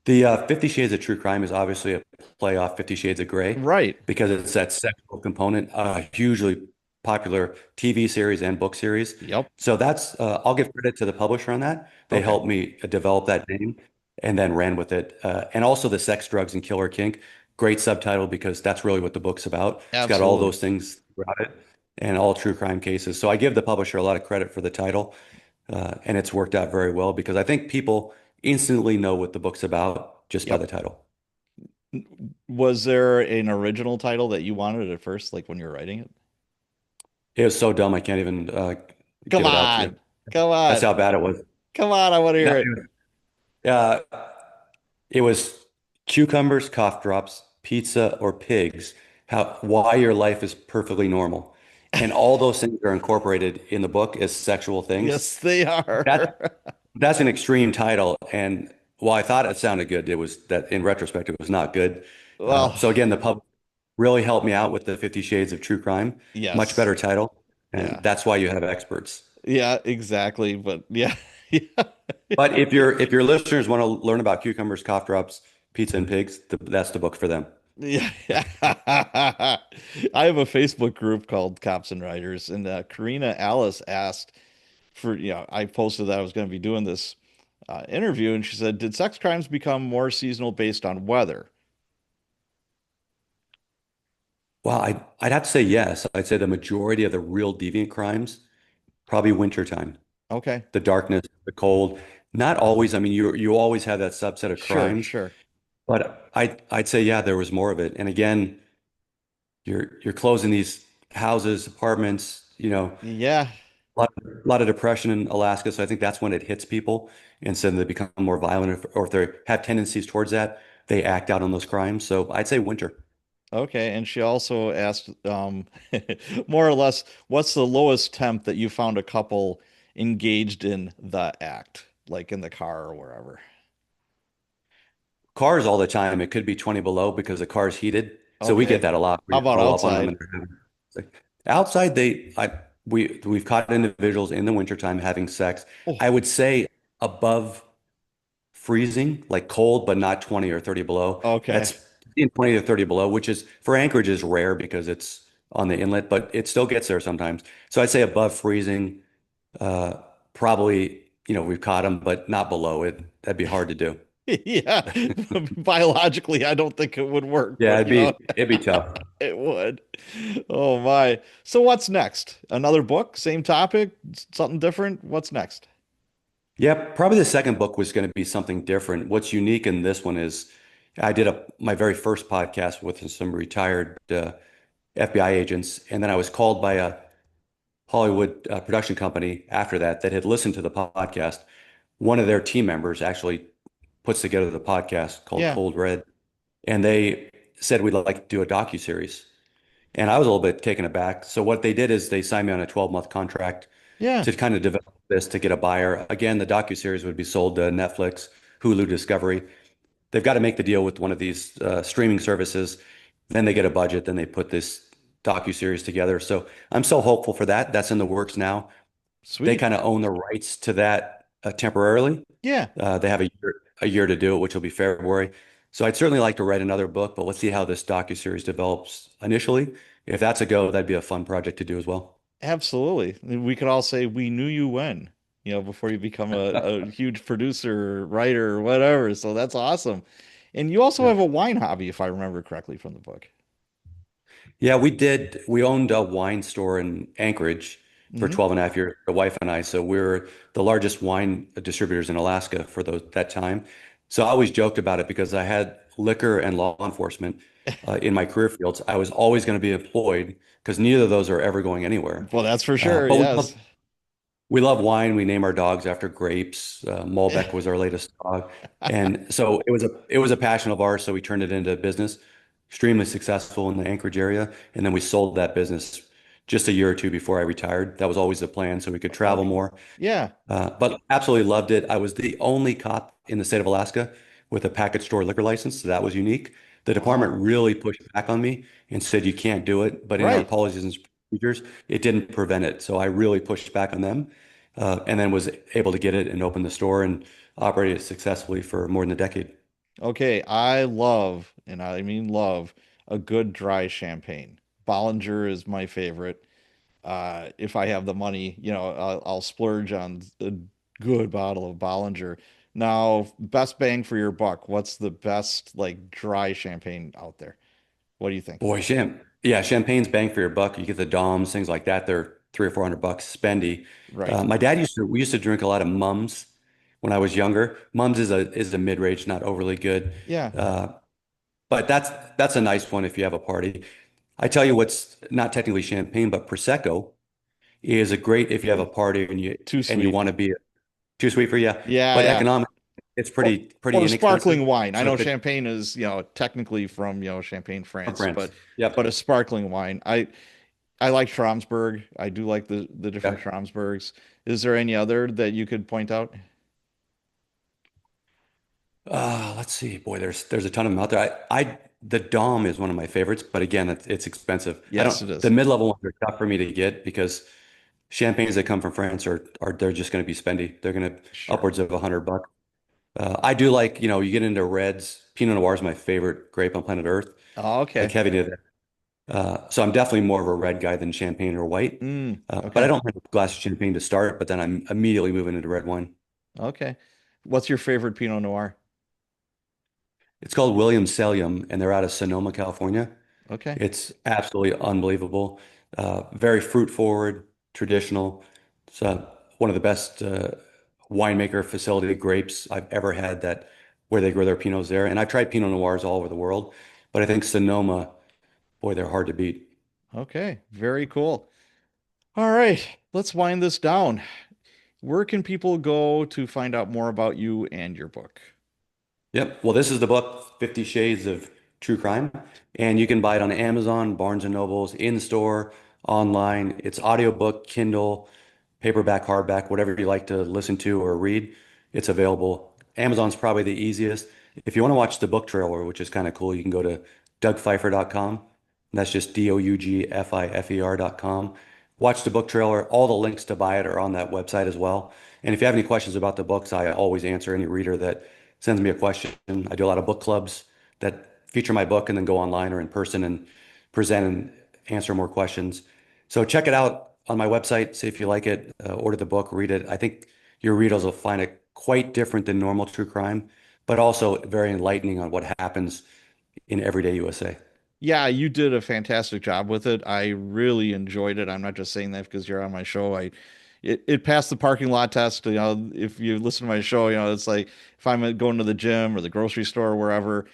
Speaker 2: The 50 Shades of True Crime is obviously a play off 50 Shades of Grey
Speaker 1: Right.
Speaker 2: because it's that sexual component, hugely popular TV series and book series.
Speaker 1: Yep.
Speaker 2: So I'll give credit to the publisher on that. They
Speaker 1: Okay.
Speaker 2: helped me develop that name and then ran with it. And also the sex, drugs, and killer kink. Great subtitle because that's really what the book's about. It's got all
Speaker 1: Absolutely.
Speaker 2: those things throughout it and all true crime cases. So I give the publisher a lot of credit for the title. And it's worked out very well because I think people instantly know what the book's about just by
Speaker 1: Yep.
Speaker 2: the title.
Speaker 1: Was there an original title that you wanted at first, like when you were writing it?
Speaker 2: It was so dumb I can't even
Speaker 1: Come
Speaker 2: give it out to you.
Speaker 1: on. Come
Speaker 2: That's
Speaker 1: on.
Speaker 2: how bad it was.
Speaker 1: Come on. I want to
Speaker 2: No,
Speaker 1: hear it.
Speaker 2: it was cucumbers, cough drops, pizza, or pigs. Why your life is perfectly normal, and all those things are incorporated in the book as sexual things.
Speaker 1: Yes, they
Speaker 2: That
Speaker 1: are.
Speaker 2: that's an extreme title, and while I thought it sounded good, it was that in retrospect it was not good.
Speaker 1: Well,
Speaker 2: So again, the pub really helped me out with the 50 Shades of True Crime. Much
Speaker 1: yes.
Speaker 2: better title, and
Speaker 1: Yeah.
Speaker 2: that's why you have experts.
Speaker 1: Yeah, exactly. But yeah. Yeah.
Speaker 2: But if your listeners want to learn about cucumbers, cough drops, pizza, and pigs, that's the book for them.
Speaker 1: Yeah. I have a Facebook group called Cops and Writers, and Karina Alice asked I posted that I was going to be doing this interview, and she said, "Did sex crimes become more seasonal based on weather?"
Speaker 2: Well, I'd have to say yes. I'd say the majority of the real deviant crimes, probably wintertime.
Speaker 1: Okay.
Speaker 2: The darkness, the cold. Not always. I mean, you always have that subset of
Speaker 1: Sure,
Speaker 2: crimes,
Speaker 1: sure.
Speaker 2: but I'd say yeah, there was more of it. And again, you're closing these houses, apartments,
Speaker 1: Yeah.
Speaker 2: a lot of depression in Alaska. So I think that's when it hits people, and so they become more violent, or if they have tendencies towards that, they act out on those crimes. So I'd say winter.
Speaker 1: Okay. And she also asked, more or less, what's the lowest temp that you found a couple engaged in the act, like in the car or wherever?
Speaker 2: Cars all the time. It could be 20 below because the car's heated. So we get
Speaker 1: Okay.
Speaker 2: that a lot.
Speaker 1: How
Speaker 2: We
Speaker 1: about
Speaker 2: roll up on them
Speaker 1: outside?
Speaker 2: and they're having outside we've caught individuals in the wintertime having sex.
Speaker 1: Oh,
Speaker 2: I would say above freezing, like cold, but not 20 or 30 below.
Speaker 1: Okay.
Speaker 2: That's in 20 to 30 below, which is for Anchorage is rare because it's on the inlet, but it still gets there sometimes. So I'd say above freezing, uh, probably, we've caught them, but not below it. That'd be hard to do.
Speaker 1: Yeah. Biologically, I don't think it would work,
Speaker 2: Yeah,
Speaker 1: but
Speaker 2: it'd be tough.
Speaker 1: it would. Oh my. So what's next? Another book, same topic, something different? What's next?
Speaker 2: Yeah, probably the second book was going to be something different. What's unique in this one is I did my very first podcast with some retired FBI agents, and then I was called by a Hollywood production company after that had listened to the podcast. One of their team members actually puts together the podcast called
Speaker 1: Yeah.
Speaker 2: Cold Red, and they said we'd like to do a docuseries. And I was a little bit taken aback. So what they did is they signed me on a 12-month contract
Speaker 1: Yeah.
Speaker 2: to kind of develop this to get a buyer. Again, the docuseries would be sold to Netflix, Hulu, Discovery. They've got to make the deal with one of these streaming services. Then they get a budget. Then they put this docuseries together. So I'm so hopeful for that. That's in the works now. They
Speaker 1: Sweet.
Speaker 2: kind of own the rights to that temporarily.
Speaker 1: Yeah.
Speaker 2: They have a year to do it, which will be February. So I'd certainly like to write another book, but let's see how this docuseries develops initially. If that's a go, that'd be a fun project to do as well.
Speaker 1: Absolutely. We could all say we knew you when, before you become a huge producer, writer, or whatever. So that's awesome. And you also
Speaker 2: Yeah.
Speaker 1: have a wine hobby, if I remember correctly from the book.
Speaker 2: Yeah, we did. We owned a wine store in Anchorage for
Speaker 1: Hmm.
Speaker 2: 12 and a half years, the wife and I. So we're the largest wine distributors in Alaska for that time. So I always joked about it because I had liquor and law enforcement in my career fields. I was always going to be employed because neither of those are ever going anywhere.
Speaker 1: Well, that's for sure.
Speaker 2: But
Speaker 1: Yes.
Speaker 2: we love wine. We name our dogs after grapes. Malbec was our latest dog, and so it was a passion of ours. So we turned it into a business, extremely successful in the Anchorage area, and then we sold that business just a year or two before I retired. That was always the plan, so we could travel
Speaker 1: Okay.
Speaker 2: more.
Speaker 1: Yeah.
Speaker 2: But absolutely loved it. I was the only cop in the state of Alaska with a package store liquor license, so that was unique. The department
Speaker 1: Oh,
Speaker 2: really pushed back on me and said you can't do it, but in our
Speaker 1: right.
Speaker 2: policies and procedures, it didn't prevent it. So I really pushed back on them, and then was able to get it and open the store and operate it successfully for more than a decade.
Speaker 1: Okay. I love, and I mean love, a good dry champagne. Bollinger is my favorite. If I have the money, I'll splurge on a good bottle of Bollinger. Now, best bang for your buck. What's the best like dry champagne out there? What do you think?
Speaker 2: Boy, yeah, champagne's bang for your buck. You get the DOMs, things like that. They're 300 or 400 bucks spendy.
Speaker 1: Right.
Speaker 2: My dad we used to drink a lot of Mums when I was younger. Mums is a mid-range, not overly good.
Speaker 1: Yeah.
Speaker 2: Uh, but that's a nice one if you have a party. I tell you what's not technically champagne, but Prosecco is a great if you have a party
Speaker 1: Too
Speaker 2: and you
Speaker 1: sweet.
Speaker 2: want to be too sweet for you.
Speaker 1: Yeah,
Speaker 2: But
Speaker 1: yeah.
Speaker 2: economic, it's
Speaker 1: Or
Speaker 2: pretty
Speaker 1: or
Speaker 2: inexpensive.
Speaker 1: sparkling wine. I
Speaker 2: So
Speaker 1: know
Speaker 2: if it
Speaker 1: champagne is, technically from, Champagne,
Speaker 2: from
Speaker 1: France,
Speaker 2: France.
Speaker 1: but a
Speaker 2: Yep.
Speaker 1: sparkling wine. I like Schramsberg. I do like the different
Speaker 2: Yep.
Speaker 1: Schramsbergs. Is there any other that you could point out?
Speaker 2: Let's see. Boy, there's a ton of them out there. The Dom is one of my favorites, but again, it's expensive. I
Speaker 1: Yes,
Speaker 2: don't
Speaker 1: it
Speaker 2: the
Speaker 1: is.
Speaker 2: mid-level ones are tough for me to get because champagnes that come from France are they're just going to be spendy. They're going to
Speaker 1: Sure.
Speaker 2: upwards of $100. I do like, you get into reds. Pinot Noir is my favorite grape on planet Earth.
Speaker 1: Oh,
Speaker 2: Like
Speaker 1: okay.
Speaker 2: heavy to that. So I'm definitely more of a red guy than champagne or white. But I
Speaker 1: Okay.
Speaker 2: don't have a glass of champagne to start, but then I'm immediately moving into red wine.
Speaker 1: Okay. What's your favorite Pinot Noir?
Speaker 2: It's called William Sellium, and they're out of Sonoma, California.
Speaker 1: Okay.
Speaker 2: It's absolutely unbelievable. Very fruit forward, traditional. It's one of the best winemaker facility grapes I've ever had that where they grow their Pinots there. And I've tried Pinot Noirs all over the world, but I think Sonoma, boy, they're hard to beat.
Speaker 1: Okay. Very cool. All right. Let's wind this down. Where can people go to find out more about you and your book?
Speaker 2: Yep. Well, this is the book, 50 Shades of True Crime, and you can buy it on Amazon, Barnes and Nobles, in store, online. It's audiobook, Kindle, paperback, hardback, whatever you like to listen to or read. It's available. Amazon's probably the easiest. If you want to watch the book trailer, which is kind of cool, you can go to dougpfeiffer.com. That's just DOUGFIFER.com. Watch the book trailer. All the links to buy it are on that website as well. And if you have any questions about the books, I always answer any reader that sends me a question. I do a lot of book clubs that feature my book and then go online or in person and present and answer more questions. So check it out on my website, see if you like it, order the book, read it. I think your readers will find it quite different than normal true crime, but also very enlightening on what happens in everyday USA.
Speaker 1: Yeah, you did a fantastic job with it. I really enjoyed it. I'm not just saying that because you're on my show. It passed the parking lot test. You know, if you listen to my show, you know, it's like if I'm going to the gym or the grocery store or wherever,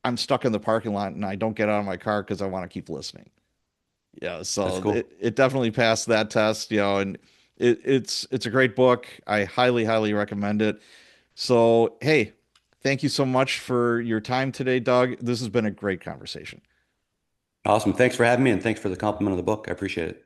Speaker 1: I'm stuck in the parking lot and I don't get out of my car because I want to keep listening. Yeah,
Speaker 2: That's
Speaker 1: so
Speaker 2: cool.
Speaker 1: it definitely passed that test, you know, and it's a great book. I highly recommend it. So, hey, thank you so much for your time today, Doug. This has been a great conversation.
Speaker 2: Awesome. Thanks for having me and thanks for the compliment of the book. I appreciate it.